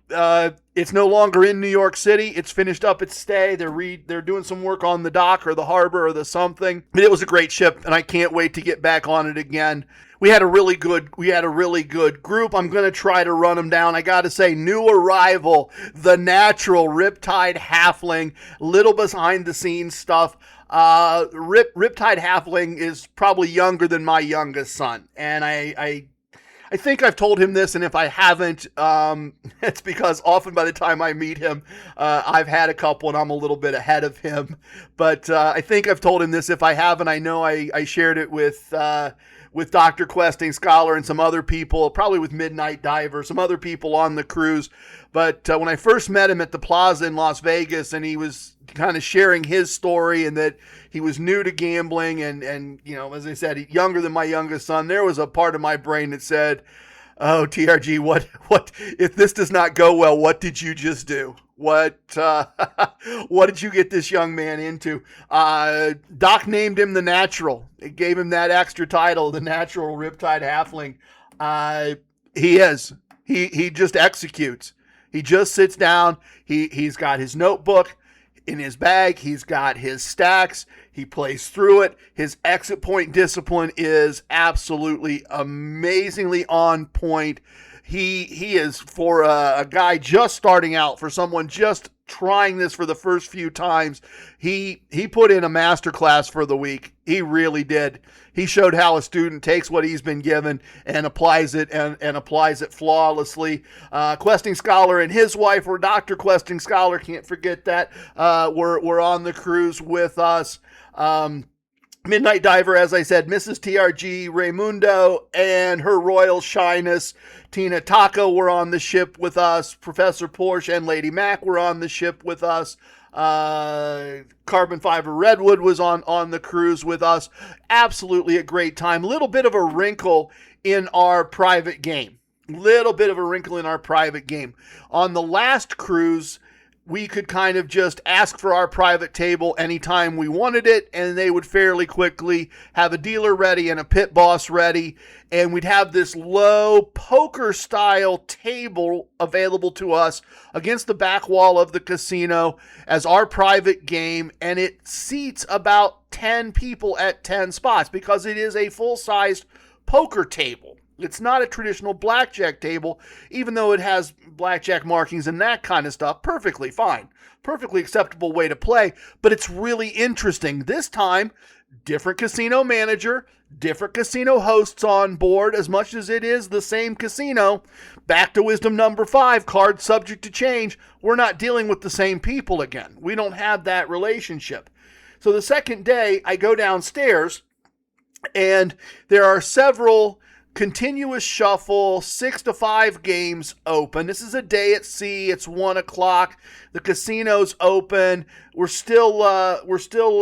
It's no longer in New York City. It's finished up its stay. They're doing some work on the dock or the harbor or the something. But it was a great ship, and I can't wait to get back on it again. We had a really good group. I'm going to try to run them down. I got to say, new arrival, the natural Riptide Halfling, little behind the scenes stuff. Riptide Halfling is probably younger than my youngest son, and I think I've told him this, and if I haven't, it's because often by the time I meet him, I've had a couple and I'm a little bit ahead of him. But I think I've told him this. If I haven't, I know I shared it with Dr. Questing Scholar and some other people, probably with Midnight Diver, some other people on the cruise. But when I first met him at the Plaza in Las Vegas, and he was kind of sharing his story and that he was new to gambling and you know, as I said, younger than my youngest son, there was a part of my brain that said, oh, TRG, what if this does not go well, what did you just do? What did you get this young man into? Doc named him the Natural. It gave him that extra title, the Natural Riptide Halfling. He just executes. He just sits down. He's got his notebook in his bag. He's got his stacks. He plays through it. His exit point discipline is absolutely amazingly on point. He is, for a guy just starting out, for someone just trying this for the first few times, he put in a masterclass for the week. He really did. He showed how a student takes what he's been given and applies it and applies it flawlessly. Questing Scholar and his wife, or Dr. Questing Scholar, can't forget that, were on the cruise with us. Midnight Diver, as I said, Mrs. TRG, Raymundo, and her royal shyness, Tina Taco, were on the ship with us. Professor Porsche and Lady Mac were on the ship with us. Carbon Fiber Redwood was on the cruise with us. Absolutely a great time. Little bit of a wrinkle in our private game. On the last cruise, we could kind of just ask for our private table anytime we wanted it, and they would fairly quickly have a dealer ready and a pit boss ready, and we'd have this low poker-style table available to us against the back wall of the casino as our private game, and it seats about 10 people at 10 spots because it is a full-sized poker table. It's not a traditional blackjack table, even though it has blackjack markings and that kind of stuff. Perfectly fine. Perfectly acceptable way to play, but it's really interesting. This time, different casino manager, different casino hosts on board, as much as it is the same casino. Back to wisdom number 5, cards subject to change. We're not dealing with the same people again. We don't have that relationship. So the second day, I go downstairs, and there are several continuous shuffle, 6 to 5 games open. This is a day at sea. It's 1 o'clock. The casino's open. We're still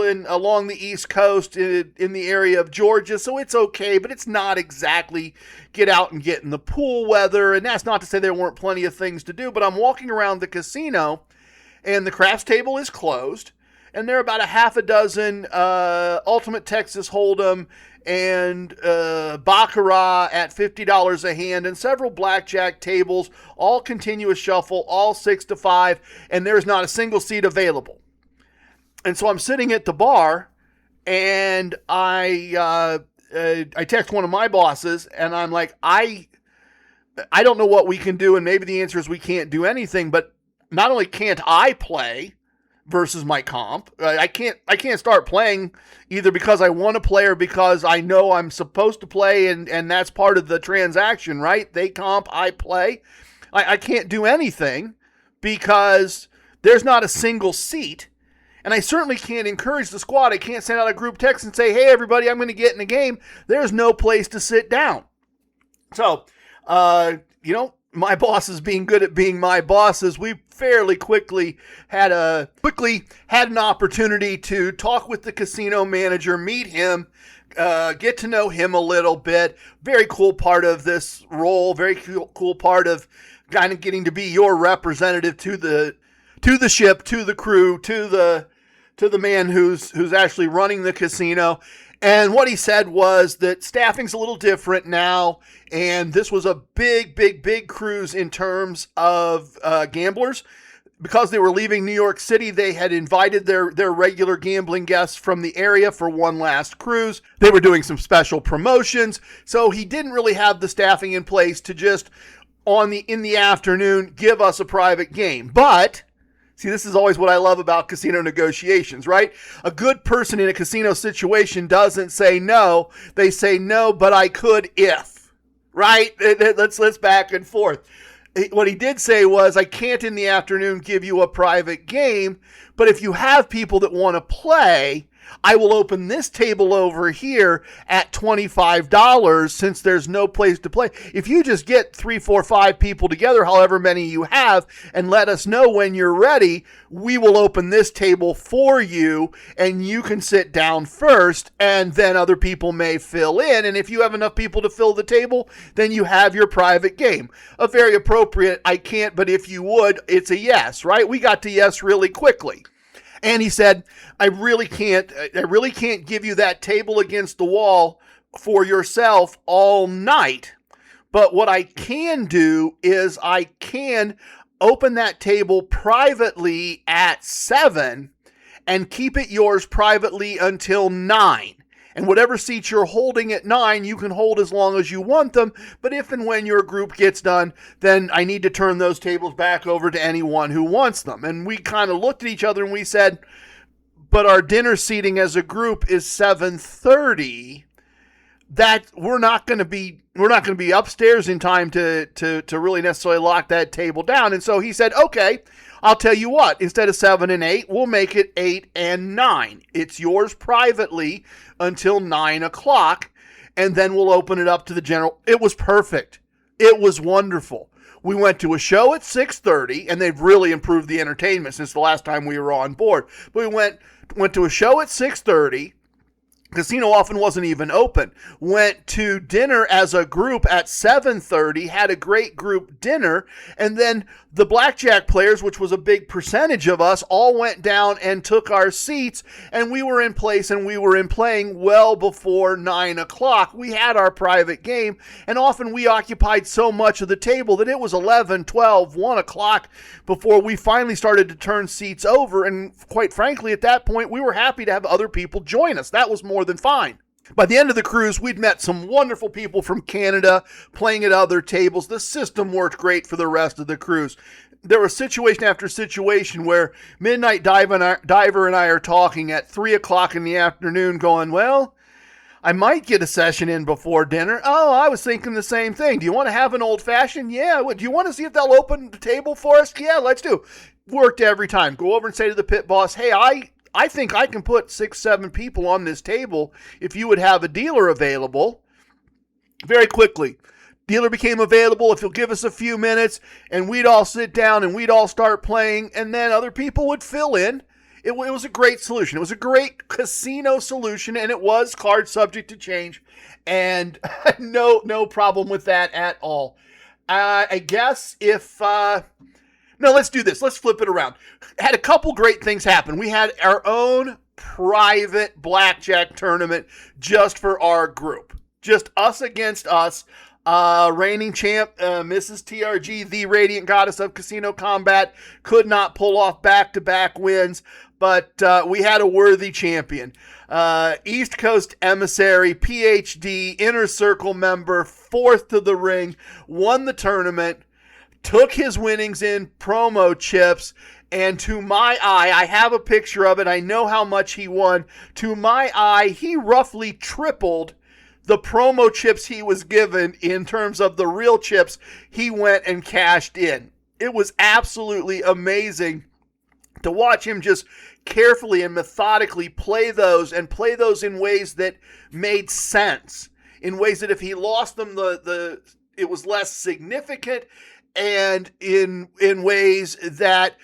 in along the East Coast in the area of Georgia, so it's okay, but it's not exactly get out and get in the pool weather. And that's not to say there weren't plenty of things to do, but I'm walking around the casino, and the craps table is closed, and there are about a half a dozen Ultimate Texas Hold'em and Baccarat at $50 a hand, and several blackjack tables, all continuous shuffle, all 6 to 5, and there's not a single seat available. And so I'm sitting at the bar, and I text one of my bosses, and I'm like, I don't know what we can do, and maybe the answer is we can't do anything, but not only can't I play versus my comp, I can't start playing either because I want to play or because I know I'm supposed to play, and that's part of the transaction, right? They comp, I play. I can't do anything because there's not a single seat, and I certainly can't encourage the squad. I can't send out a group text and say, hey, everybody, I'm going to get in the game. There's no place to sit down. So, my bosses being good at being my bosses, we fairly quickly had an opportunity to talk with the casino manager, meet him, get to know him a little bit. Very cool part of this role, very cool part of kind of getting to be your representative to the ship, to the crew, to the man who's actually running the casino. And what he said was that staffing's a little different now, and this was a big cruise in terms of gamblers. Because they were leaving New York City, they had invited their regular gambling guests from the area for one last cruise. They were doing some special promotions, so he didn't really have the staffing in place to just, in the afternoon, give us a private game. But see, this is always what I love about casino negotiations, right? A good person in a casino situation doesn't say no. They say no, but I could if, right? Let's back and forth. What he did say was, I can't in the afternoon give you a private game, but if you have people that want to play, I will open this table over here at $25 since there's no place to play. If you just get 3, 4, 5 people together, however many you have, and let us know when you're ready, we will open this table for you and you can sit down first and then other people may fill in. And if you have enough people to fill the table, then you have your private game. A very appropriate, I can't, but if you would, it's a yes, right? We got to yes really quickly. And he said, I really can't give you that table against the wall for yourself all night. But what I can do is I can open that table privately at 7 and keep it yours privately until 9. And whatever seats you're holding at 9, you can hold as long as you want them. But if and when your group gets done, then I need to turn those tables back over to anyone who wants them. And we kind of looked at each other and we said, but our dinner seating as a group is 7:30. That we're not going to be upstairs in time to really necessarily lock that table down. And so he said, okay, I'll tell you what, instead of 7 and 8, we'll make it 8 and 9. It's yours privately until 9 o'clock, and then we'll open it up to the general. It was perfect. It was wonderful. We went to a show at 6:30, and they've really improved the entertainment since the last time we were on board. But we went to a show at 6:30, Casino often wasn't even open. Went to dinner as a group at 7:30, had a great group dinner, and then the blackjack players, which was a big percentage of us, all went down and took our seats, and we were in place and we were in playing well before 9 o'clock. We had our private game, and often we occupied so much of the table that it was 11, 12, 1 o'clock before we finally started to turn seats over, and quite frankly, at that point, we were happy to have other people join us. That was more than fine. By the end of the cruise, we'd met some wonderful people from Canada playing at other tables. The system worked great for the rest of the cruise. There was situation after situation where Midnight Diver and I are talking at 3 o'clock in the afternoon going, well, I might get a session in before dinner. Oh, I was thinking the same thing. Do you want to have an old-fashioned? Yeah. Do you want to see if they'll open the table for us? Yeah, let's do. Worked every time. Go over and say to the pit boss, hey, I think I can put 6, 7 people on this table if you would have a dealer available. Very quickly, dealer became available. If you'll give us a few minutes, and we'd all sit down and we'd all start playing, and then other people would fill in. It was a great solution. It was a great casino solution, and it was card subject to change, and no problem with that at all. I guess if... No, let's do this. Let's flip it around. Had a couple great things happen. We had our own private blackjack tournament just for our group. Just us against us. Reigning champ, Mrs. TRG, the radiant goddess of casino combat, could not pull off back-to-back wins, but we had a worthy champion. East Coast emissary, PhD, inner circle member, fourth to the ring, won the tournament, took his winnings in promo chips, and to my eye, I have a picture of it, I know how much he won. To my eye, he roughly tripled the promo chips he was given in terms of the real chips he went and cashed in. It was absolutely amazing to watch him just carefully and methodically play those in ways that made sense, in ways that if he lost them, it was less significant, and in ways that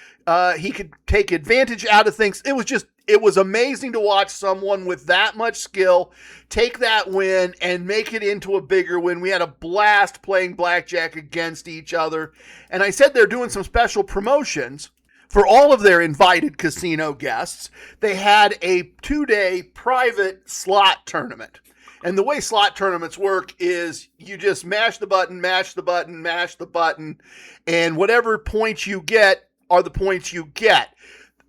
he could take advantage out of things. It was amazing to watch someone with that much skill take that win and make it into a bigger win. We had a blast playing blackjack against each other. And I said they're doing some special promotions for all of their invited casino guests. They had a 2-day private slot tournament. And the way slot tournaments work is you just mash the button, mash the button, mash the button, and whatever points you get are the points you get.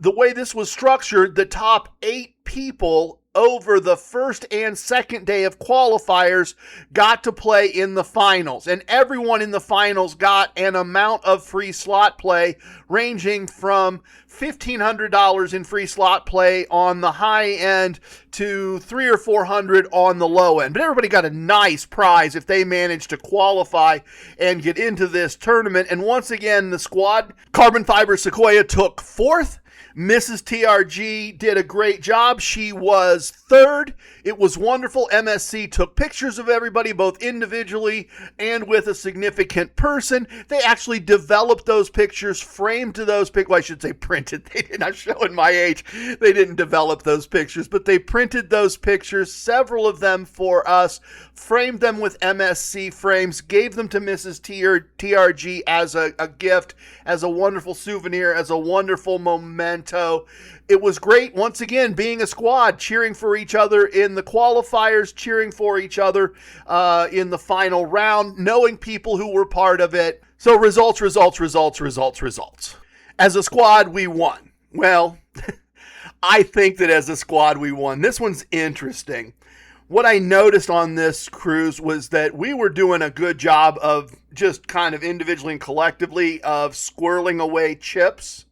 The way this was structured, the top 8 people over the first and second day of qualifiers got to play in the finals. And everyone in the finals got an amount of free slot play ranging from $1,500 in free slot play on the high end to $300 or $400 on the low end. But everybody got a nice prize if they managed to qualify and get into this tournament. And once again, the squad, Carbon Fiber Sequoia, took 4th. Mrs. TRG did a great job. She was 3rd. It was wonderful. MSC took pictures of everybody, both individually and with a significant person. They actually developed those pictures, framed to those pictures. Well, I should say printed. They did not show in my age. They didn't develop those pictures, but they printed those pictures, several of them for us, framed them with MSC frames, gave them to Mrs. TRG as a gift, as a wonderful souvenir, as a wonderful memento. It was great, once again, being a squad, cheering for each other in the qualifiers, cheering for each other in the final round, knowing people who were part of it. So results. As a squad, we won. Well, I think that as a squad, we won. This one's interesting. What I noticed on this cruise was that we were doing a good job of just kind of individually and collectively of squirreling away chips.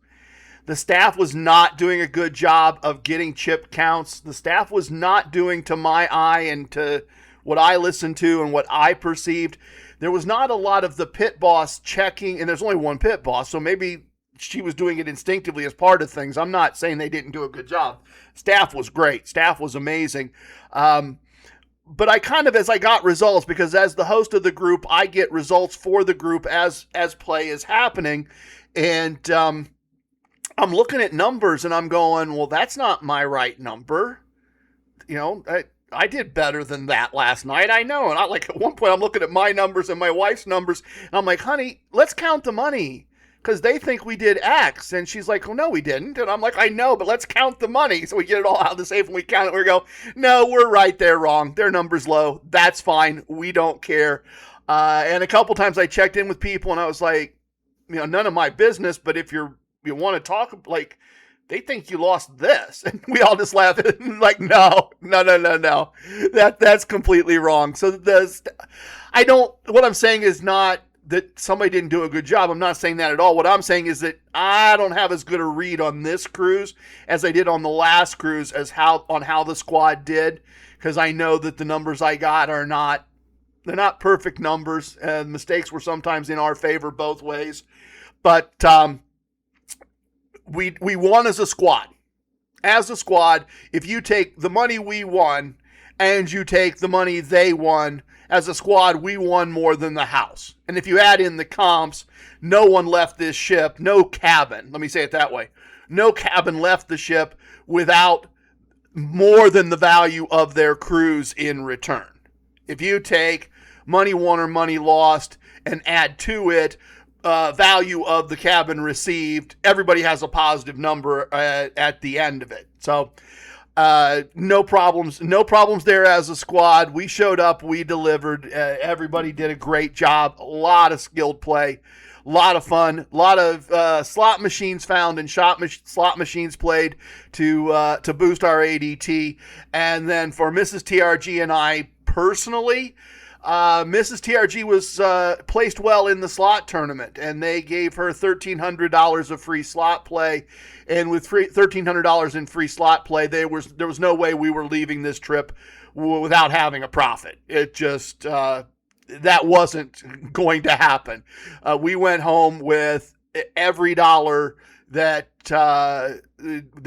The staff was not doing a good job of getting chip counts. The staff was not doing, to my eye and to what I listened to and what I perceived, there was not a lot of the pit boss checking, and there's only one pit boss, so maybe she was doing it instinctively as part of things. I'm not saying they didn't do a good job. Staff was great. Staff was amazing. But I kind of, as I got results, because as the host of the group, I get results for the group as play is happening. And I'm looking at numbers and I'm going, well, that's not my right number. You know, I did better than that last night. I know. And at one point I'm looking at my numbers and my wife's numbers, and I'm like, honey, let's count the money because they think we did X. And she's like, well, no, we didn't. And I'm like, I know, but let's count the money. So we get it all out of the safe and we count it. We go, no, we're right. They're wrong. Their number's low. That's fine. We don't care. And a couple times I checked in with people and I was like, none of my business, but if you want to talk, they think you lost this. And we all just laugh like, no. That's completely wrong. So what I'm saying is not that somebody didn't do a good job. I'm not saying that at all. What I'm saying is that I don't have as good a read on this cruise as I did on the last cruise on how the squad did. Because I know that the numbers I got they're not perfect numbers, and mistakes were sometimes in our favor both ways. But we won as a squad. As a squad, if you take the money we won and you take the money they won, as a squad, we won more than the house. And if you add in the comps, no one left this ship, no cabin, let me say it that way, no cabin left the ship without more than the value of their cruise in return. If you take money won or money lost and add to it value of the cabin received, everybody has a positive number at the end of it. So no problems there as a squad. We showed up, we delivered. Everybody did a great job. A lot of skilled play, a lot of fun, a lot of slot machines found and slot machines played to boost our ADT. And then for Mrs. TRG and I personally, Mrs. TRG was placed well in the slot tournament, and they gave her $1,300 of free slot play. And with $1,300 in free slot play, there was no way we were leaving this trip without having a profit. It just that wasn't going to happen. We went home with every dollar that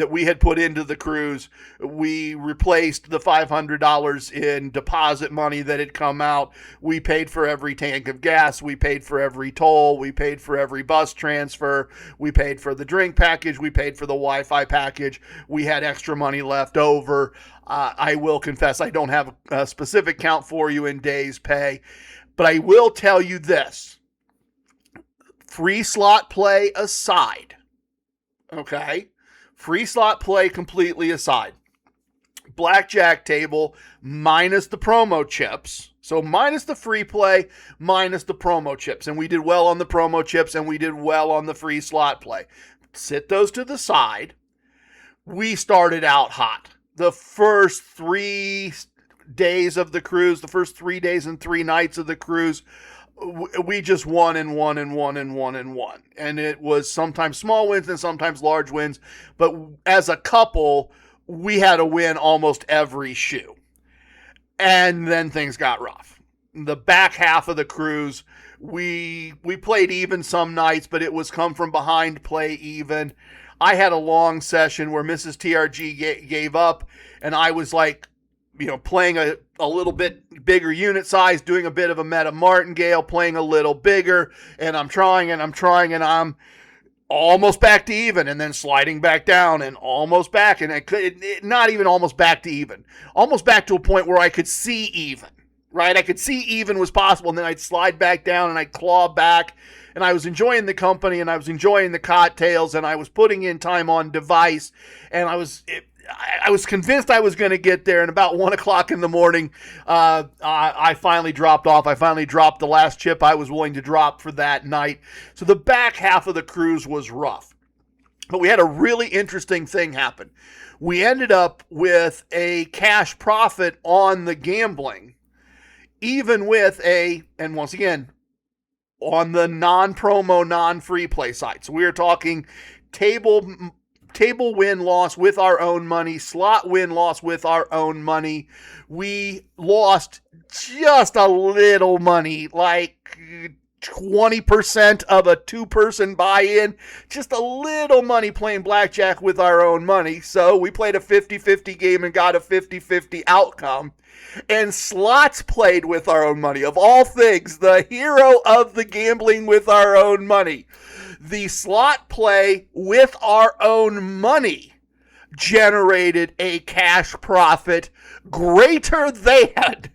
we had put into the cruise. We replaced the $500 in deposit money that had come out. We paid for every tank of gas. We paid for every toll. We paid for every bus transfer. We paid for the drink package. We paid for the Wi-Fi package. We had extra money left over. I will confess I don't have a specific count for you in days pay, but I will tell you this. Free slot play aside, okay? Free slot play completely aside. Blackjack table minus the promo chips. So minus the free play, minus the promo chips. And we did well on the promo chips and we did well on the free slot play. Sit those to the side. We started out hot. The first 3 days of the cruise, the first 3 days and 3 nights of the cruise, we just won and won and won and won and won. And it was sometimes small wins and sometimes large wins. But as a couple, we had to win almost every shoe. And then things got rough. The back half of the cruise, we played even some nights, but it was come from behind play even. I had a long session where Mrs. TRG gave up, and I was like, playing a little bit bigger unit size, doing a bit of a meta martingale, playing a little bigger, and I'm trying, and I'm almost back to even, and then sliding back down, and almost back, and not even almost back to even, almost back to a point where I could see even, right? I could see even was possible, and then I'd slide back down, and I'd claw back, and I was enjoying the company, and I was enjoying the cocktails, and I was putting in time on device, and I was convinced I was going to get there, and about 1 o'clock in the morning, I finally dropped off. I finally dropped the last chip I was willing to drop for that night. So the back half of the cruise was rough. But we had a really interesting thing happen. We ended up with a cash profit on the gambling, even with and once again, on the non-promo, non-free play side. So we were talking table win-loss with our own money, slot win-loss with our own money. We lost just a little money, like 20% of a 2-person buy-in, just a little money playing blackjack with our own money. So we played a 50-50 game and got a 50-50 outcome. And slots played with our own money. Of all things, the hero of the gambling with our own money. The slot play with our own money generated a cash profit greater than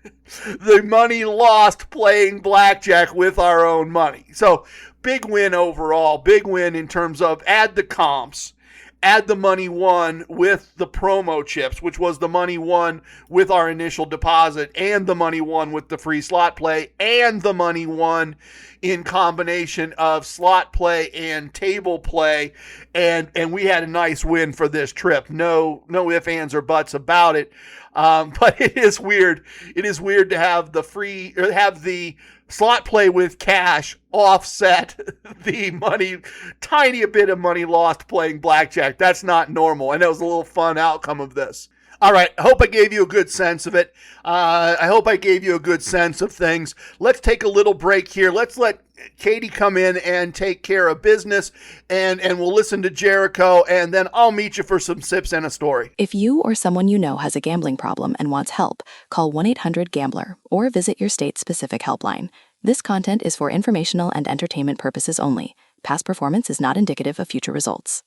the money lost playing blackjack with our own money. So big win overall, big win in terms of add the comps, add the money won with the promo chips, which was the money won with our initial deposit, and the money won with the free slot play, and the money won in combination of slot play and table play, and we had a nice win for this trip. No ifs, ands, or buts about it. But it is weird. It is weird to have the slot play with cash offset the money, tiny bit of money lost playing blackjack. That's not normal. And that was a little fun outcome of this. All right, I hope I gave you a good sense of it. I hope I gave you a good sense of things. Let's take a little break here. Let's let Katie come in and take care of business, and we'll listen to Jericho, and then I'll meet you for some sips and a story. If you or someone you know has a gambling problem and wants help, call 1-800-GAMBLER or visit your state-specific helpline. This content is for informational and entertainment purposes only. Past performance is not indicative of future results.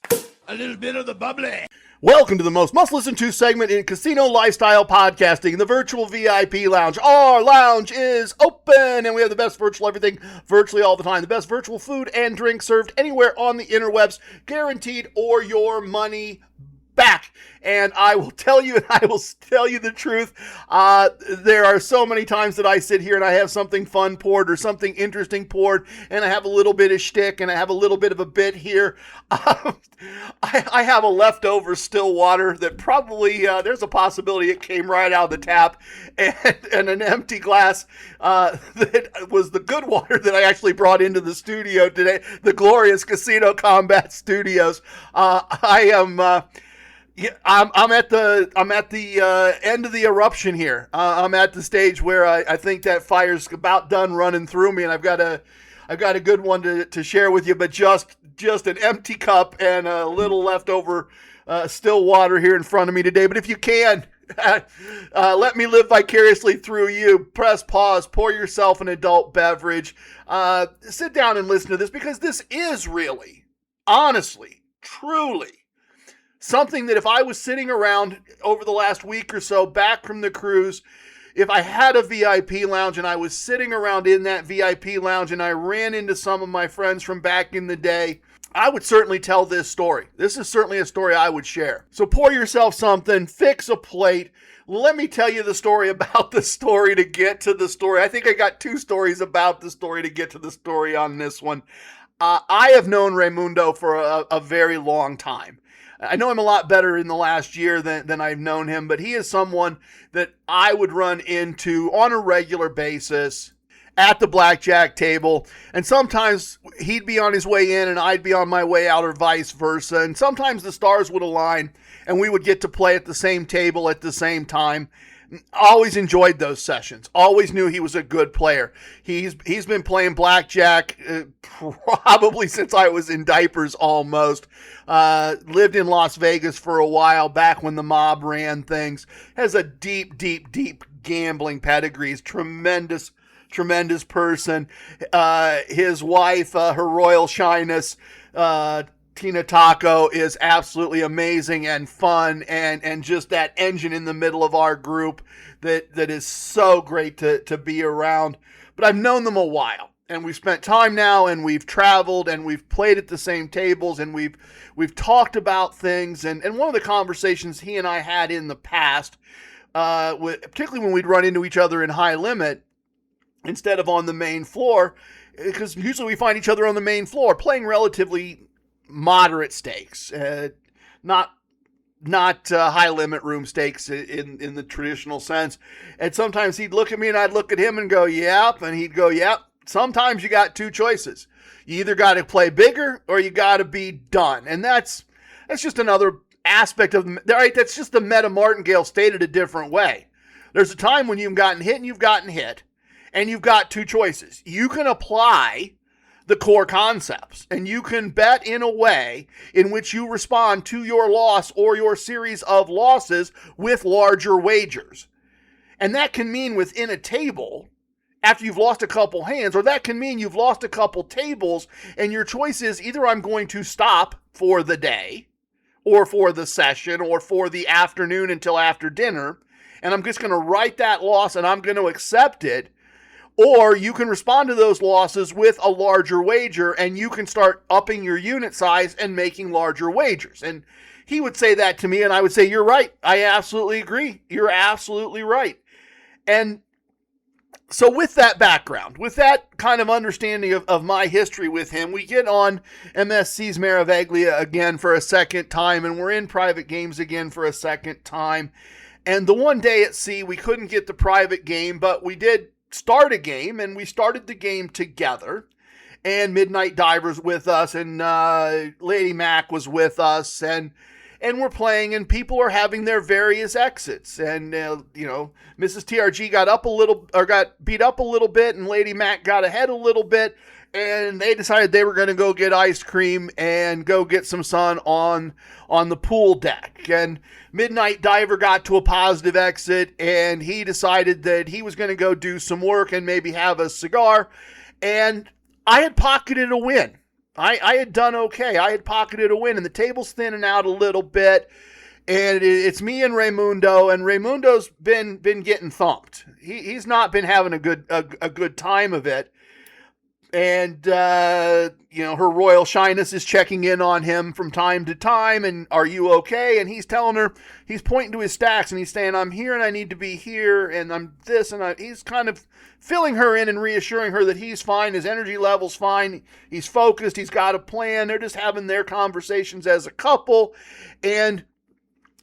A little bit of the bubbly. Welcome to the most must-listen-to segment in casino lifestyle podcasting, the Virtual VIP Lounge. Our lounge is open, and we have the best virtual everything virtually all the time. The best virtual food and drink served anywhere on the interwebs, guaranteed or your money back. And I will tell you the truth. There are so many times that I sit here and I have something fun poured or something interesting poured, and I have a little bit of shtick and I have a little bit of a bit here. I have a leftover still water that probably, there's a possibility it came right out of the tap, and an empty glass that was the good water that I actually brought into the studio today, the glorious Casino Combat Studios. I'm at the end of the eruption here. I'm at the stage where I think that fire's about done running through me, and I've got a good one to share with you. But just an empty cup and a little leftover still water here in front of me today. But if you can, let me live vicariously through you. Press pause, pour yourself an adult beverage, sit down and listen to this, because this is really, honestly, truly something that if I was sitting around over the last week or so back from the cruise, if I had a VIP lounge and I was sitting around in that VIP lounge and I ran into some of my friends from back in the day, I would certainly tell this story. This is certainly a story I would share. So pour yourself something, fix a plate. Let me tell you the story about the story to get to the story. I think I got two stories about the story to get to the story on this one. I have known Raimundo for a very long time. I know him a lot better in the last year than I've known him, but he is someone that I would run into on a regular basis at the blackjack table, and sometimes he'd be on his way in and I'd be on my way out, or vice versa, and sometimes the stars would align and we would get to play at the same table at the same time. Always enjoyed those sessions. Always knew he was a good player. He's been playing blackjack probably since I was in diapers almost. Lived in Las Vegas for a while back when the mob ran things. Has a deep gambling pedigree. He's tremendous person. His wife, her royal shyness, Tina Taco, is absolutely amazing and fun, and just that engine in the middle of our group that is so great to be around. But I've known them a while, and we've spent time now, and we've traveled, and we've played at the same tables, and we've talked about things. And one of the conversations he and I had in the past, particularly when we'd run into each other in high limit instead of on the main floor, because usually we find each other on the main floor playing relatively moderate stakes, not high limit room stakes in the traditional sense. And sometimes he'd look at me and I'd look at him and go, yep. And he'd go, yep. Sometimes you got two choices. You either got to play bigger or you got to be done. And that's just another aspect of, right? That's just the meta martingale stated a different way. There's a time when you've gotten hit and you've gotten hit, and you've got two choices. You can apply the core concepts, and you can bet in a way in which you respond to your loss or your series of losses with larger wagers. And that can mean within a table, after you've lost a couple hands, or that can mean you've lost a couple tables, and your choice is either I'm going to stop for the day, or for the session or for the afternoon until after dinner, and I'm just going to write that loss and I'm going to accept it. Or you can respond to those losses with a larger wager, and you can start upping your unit size and making larger wagers. And he would say that to me, and I would say, you're right. I absolutely agree. You're absolutely right. And so with that background, with that kind of understanding of my history with him, we get on MSC's Maravaglia again for a second time, and we're in private games again for a second time. And the one day at sea, we couldn't get the private game, but we did start a game, and we started the game together. And Midnight Diver's with us, and Lady Mac was with us, and we're playing, and people are having their various exits. And Mrs. TRG got beat up a little bit, and Lady Mac got ahead a little bit, and they decided they were going to go get ice cream and go get some sun on the pool deck. And Midnight Diver got to a positive exit, and he decided that he was going to go do some work and maybe have a cigar. And I had pocketed a win. I had done okay. I had pocketed a win, and the table's thinning out a little bit. And it's me and Raymundo, and Raymundo's been getting thumped. He's not been having a good time of it. And, her Royal Shyness is checking in on him from time to time. And are you okay? And he's telling her, he's pointing to his stacks and he's saying, I'm here and I need to be here. And I'm this. And he's kind of filling her in and reassuring her that he's fine. His energy level's fine. He's focused. He's got a plan. They're just having their conversations as a couple. And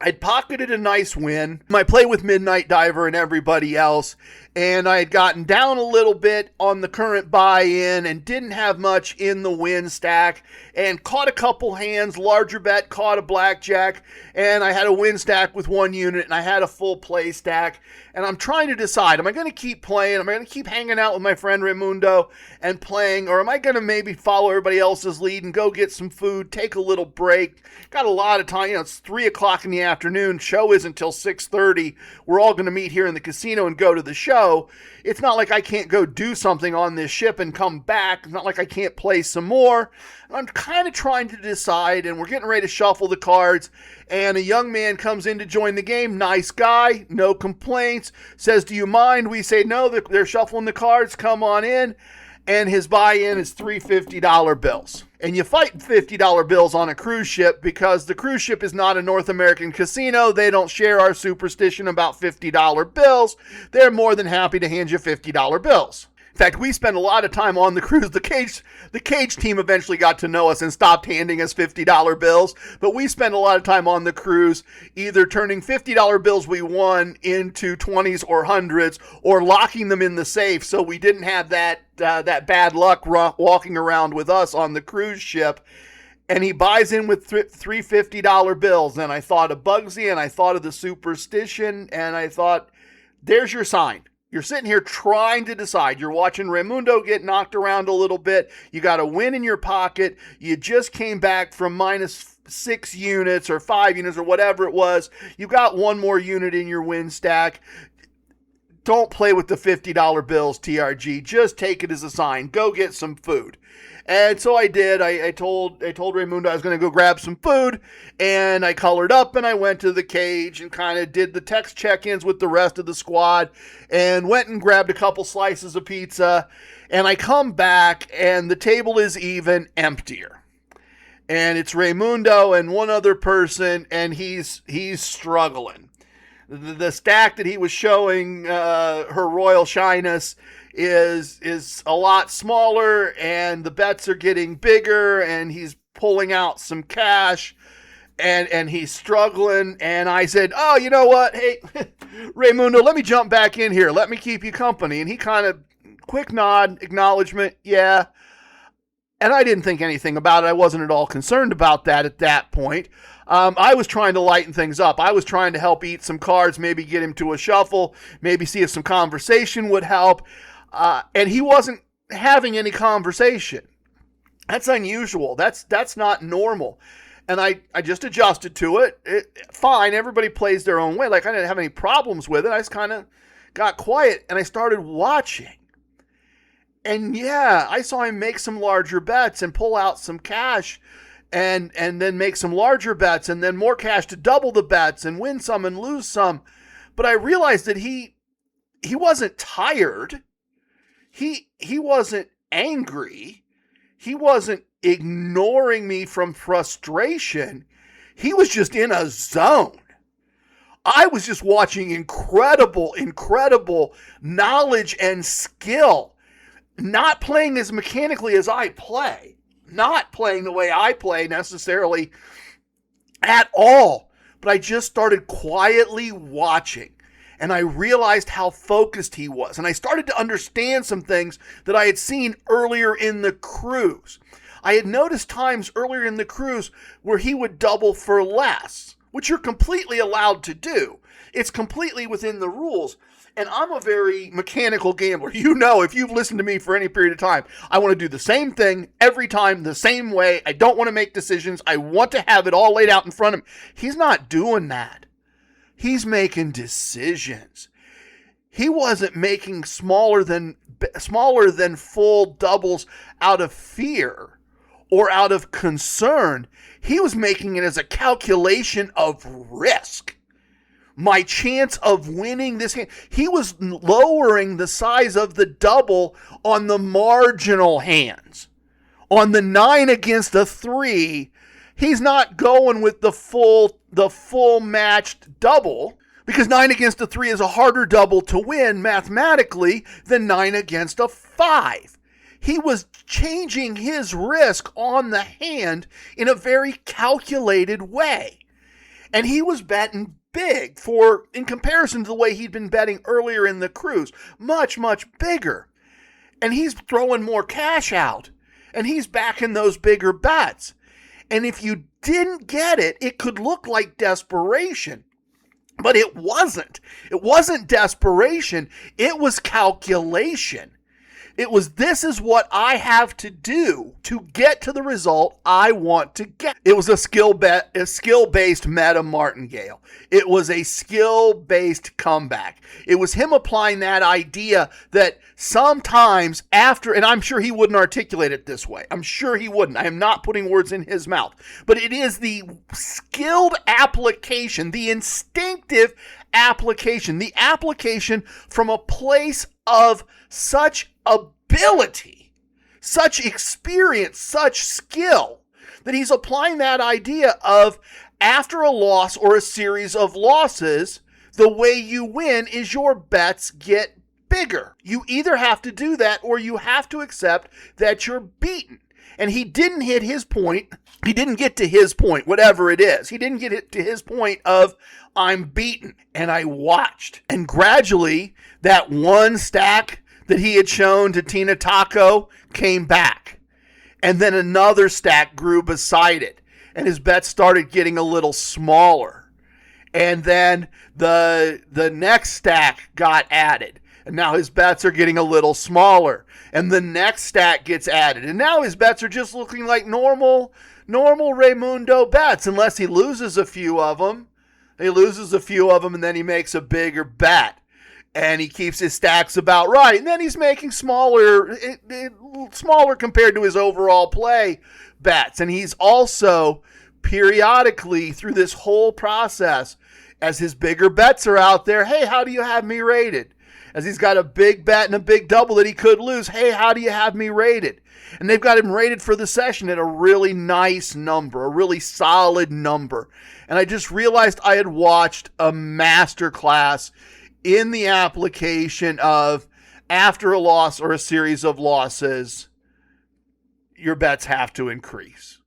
I'd pocketed a nice win. I play with Midnight Diver and everybody else, and I had gotten down a little bit on the current buy-in and didn't have much in the win stack, and caught a couple hands, larger bet, caught a blackjack, and I had a win stack with one unit, and I had a full play stack, and I'm trying to decide, am I going to keep playing, am I going to keep hanging out with my friend Raymundo and playing, or am I going to maybe follow everybody else's lead and go get some food, take a little break? Got a lot of time, it's 3 o'clock in the afternoon, show isn't till 6:30, we're all going to meet here in the casino and go to the show. It's not like I can't go do something on this ship and come back. It's not like I can't play some more. I'm kind of trying to decide, and we're getting ready to shuffle the cards, and a young man comes in to join the game. Nice guy, no complaints, says, do you mind? We say, no, they're shuffling the cards, come on in. And his buy-in is $3 $50 bills. And you fight $50 bills on a cruise ship because the cruise ship is not a North American casino. They don't share our superstition about $50 bills. They're more than happy to hand you $50 bills. In fact, we spent a lot of time on the cruise. The cage team eventually got to know us and stopped handing us $50 bills. But we spent a lot of time on the cruise either turning $50 bills we won into 20s or 100s or locking them in the safe so we didn't have that bad luck walking around with us on the cruise ship. And he buys in with $3 $50 bills. And I thought of Bugsy, and I thought of the superstition, and I thought, there's your sign. You're sitting here trying to decide. You're watching Raymundo get knocked around a little bit. You got a win in your pocket. You just came back from minus 6 units or 5 units or whatever it was. You got one more unit in your win stack. Don't play with the $50 bills, TRG. Just take it as a sign. Go get some food. And so I did. I told Raymundo I was going to go grab some food, and I colored up and I went to the cage and kind of did the text check-ins with the rest of the squad and went and grabbed a couple slices of pizza, and I come back and the table is even emptier. And it's Raymundo and one other person, and he's struggling. The stack that he was showing her Royal Shyness is a lot smaller, and the bets are getting bigger, and he's pulling out some cash, and he's struggling. And I said, oh, you know what? Hey, Raymundo, let me jump back in here. Let me keep you company. And he kind of quick nod, acknowledgement, yeah. And I didn't think anything about it. I wasn't at all concerned about that at that point. I was trying to lighten things up. I was trying to help eat some cards, maybe get him to a shuffle, maybe see if some conversation would help. And he wasn't having any conversation. That's unusual. That's not normal. And I just adjusted to it. Fine, everybody plays their own way. Like, I didn't have any problems with it. I just kind of got quiet, and I started watching. And yeah, I saw him make some larger bets and pull out some cash. and then make some larger bets and then more cash to double the bets and win some and lose some. But I realized that he wasn't tired. He wasn't angry. He wasn't ignoring me from frustration. He was just in a zone. I was just watching incredible knowledge and skill, not playing as mechanically as I play, not playing the way I play necessarily at all. But I just started quietly watching, and I realized how focused he was. And I started to understand some things that I had seen earlier in the cruise. I had noticed times earlier in the cruise where he would double for less, which you're completely allowed to do. It's completely within the rules. And I'm a very mechanical gambler. You know, if you've listened to me for any period of time, I want to do the same thing every time, the same way. I don't want to make decisions. I want to have it all laid out in front of him. He's not doing that. He's making decisions. He wasn't making smaller than full doubles out of fear or out of concern. He was making it as a calculation of risk. My chance of winning this hand. He was lowering the size of the double on the marginal hands. On the 9 against a 3, he's not going with the full matched double, because 9 against a 3 is a harder double to win mathematically than 9 against a 5. He was changing his risk on the hand in a very calculated way. And he was betting big in comparison to the way he'd been betting earlier in the cruise. Much, much bigger. And he's throwing more cash out. And he's backing those bigger bets. And if you didn't get it, it could look like desperation. But it wasn't. It wasn't desperation. It was calculation. It was, this is what I have to do to get to the result I want to get. It was a skill-based meta martingale. It was a skill-based comeback. It was him applying that idea that sometimes after, and I'm sure he wouldn't articulate it this way. I'm sure he wouldn't. I am not putting words in his mouth. But it is the skilled application, the instinctive application, the application from a place of such ability, such experience, such skill, that he's applying that idea of after a loss or a series of losses, the way you win is your bets get bigger. You either have to do that or you have to accept that you're beaten. And he didn't hit his point. He didn't get to his point, whatever it is. He didn't get it to his point of, I'm beaten. And I watched. And gradually, that one stack that he had shown to Tina Taco came back. And then another stack grew beside it. And his bets started getting a little smaller. And then the next stack got added. And now his bets are getting a little smaller. And the next stack gets added. And now his bets are just looking like normal Raymundo bets, unless he loses a few of them. He loses a few of them, and then he makes a bigger bet. And he keeps his stacks about right. And then he's making smaller compared to his overall play bets. And he's also periodically through this whole process, as his bigger bets are out there, hey, how do you have me rated? As he's got a big bet and a big double that he could lose, hey, how do you have me rated? And they've got him rated for the session at a really nice number, a really solid number. And I just realized I had watched a masterclass in the application of after a loss or a series of losses, your bets have to increase.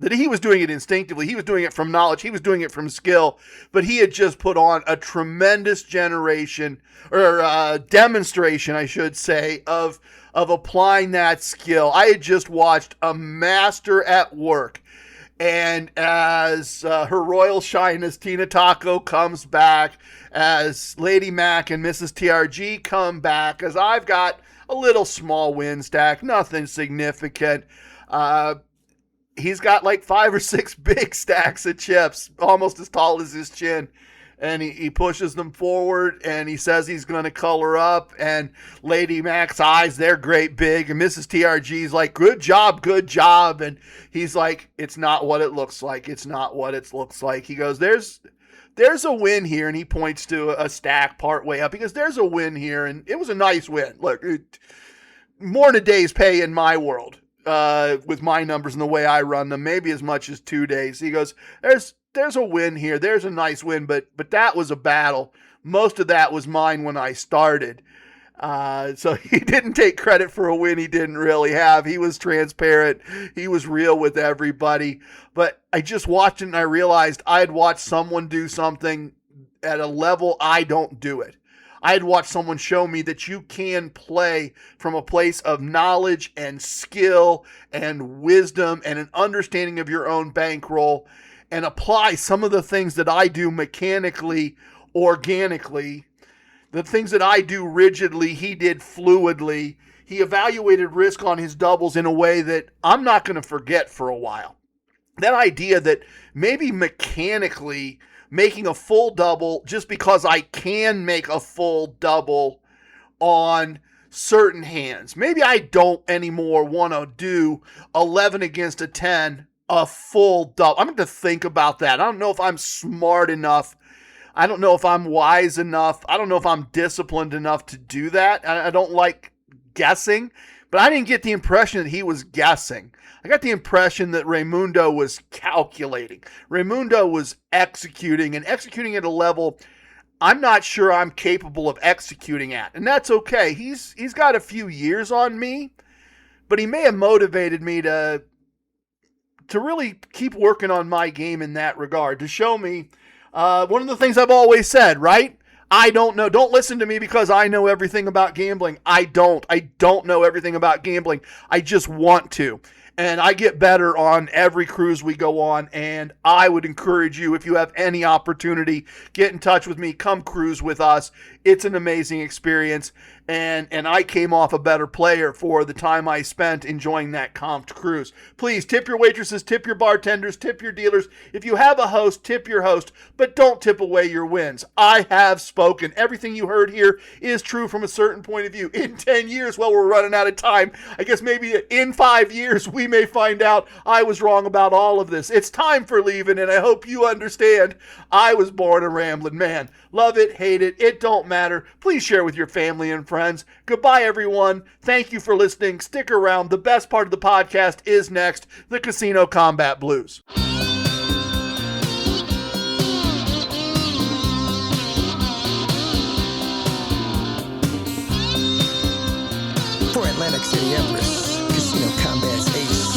That he was doing it instinctively. He was doing it from knowledge. He was doing it from skill. But he had just put on a tremendous demonstration, I should say, of applying that skill. I had just watched a master at work. And as Her Royal Shyness Tina Taco comes back, as Lady Mac and Mrs. TRG come back, as I've got a little small win stack, nothing significant. He's got like 5 or 6 big stacks of chips, almost as tall as his chin. and he pushes them forward, and he says he's going to color up, and Lady Mac's eyes, they're great big, and Mrs. TRG's like, good job, and he's like, it's not what it looks like, it's not what it looks like. He goes, there's a win here, and he points to a stack part way up. He goes, there's a win here, and it was a nice win. Look, more than a day's pay in my world, with my numbers and the way I run them, maybe as much as 2 days. He goes, there's a win here. There's a nice win, but that was a battle. Most of that was mine when I started. So he didn't take credit for a win he didn't really have. He was transparent. He was real with everybody. But I just watched it and I realized I had watched someone do something at a level I don't do it. I had watched someone show me that you can play from a place of knowledge and skill and wisdom and an understanding of your own bankroll and apply some of the things that I do mechanically, organically. The things that I do rigidly, he did fluidly. He evaluated risk on his doubles in a way that I'm not going to forget for a while. That idea that maybe mechanically making a full double just because I can make a full double on certain hands. Maybe I don't anymore want to do 11 against a 10, a full double. I'm going to think about that. I don't know if I'm smart enough. I don't know if I'm wise enough. I don't know if I'm disciplined enough to do that. I don't like guessing, but I didn't get the impression that he was guessing. I got the impression that Raimundo was calculating. Raimundo was executing, and executing at a level I'm not sure I'm capable of executing at. And that's okay. He's got a few years on me, but he may have motivated me to really keep working on my game in that regard, to show me one of the things I've always said, right? I don't know. Don't listen to me because I know everything about gambling. I don't know everything about gambling. I just want to. And I get better on every cruise we go on. And I would encourage you, if you have any opportunity, get in touch with me. Come cruise with us. It's an amazing experience. And I came off a better player for the time I spent enjoying that comped cruise. Please tip your waitresses, tip your bartenders, tip your dealers. If you have a host, tip your host, but don't tip away your wins. I have spoken. Everything you heard here is true from a certain point of view. In 10 years, well, we're running out of time. I guess maybe in 5 years, we may find out I was wrong about all of this. It's time for leaving, and I hope you understand I was born a rambling man. Love it, hate it, it don't matter. Please share with your family and friends. Goodbye, everyone. Thank you for listening. Stick around. The best part of the podcast is next, the Casino Combat Blues. For Atlantic City Empress, Casino Combat's ace.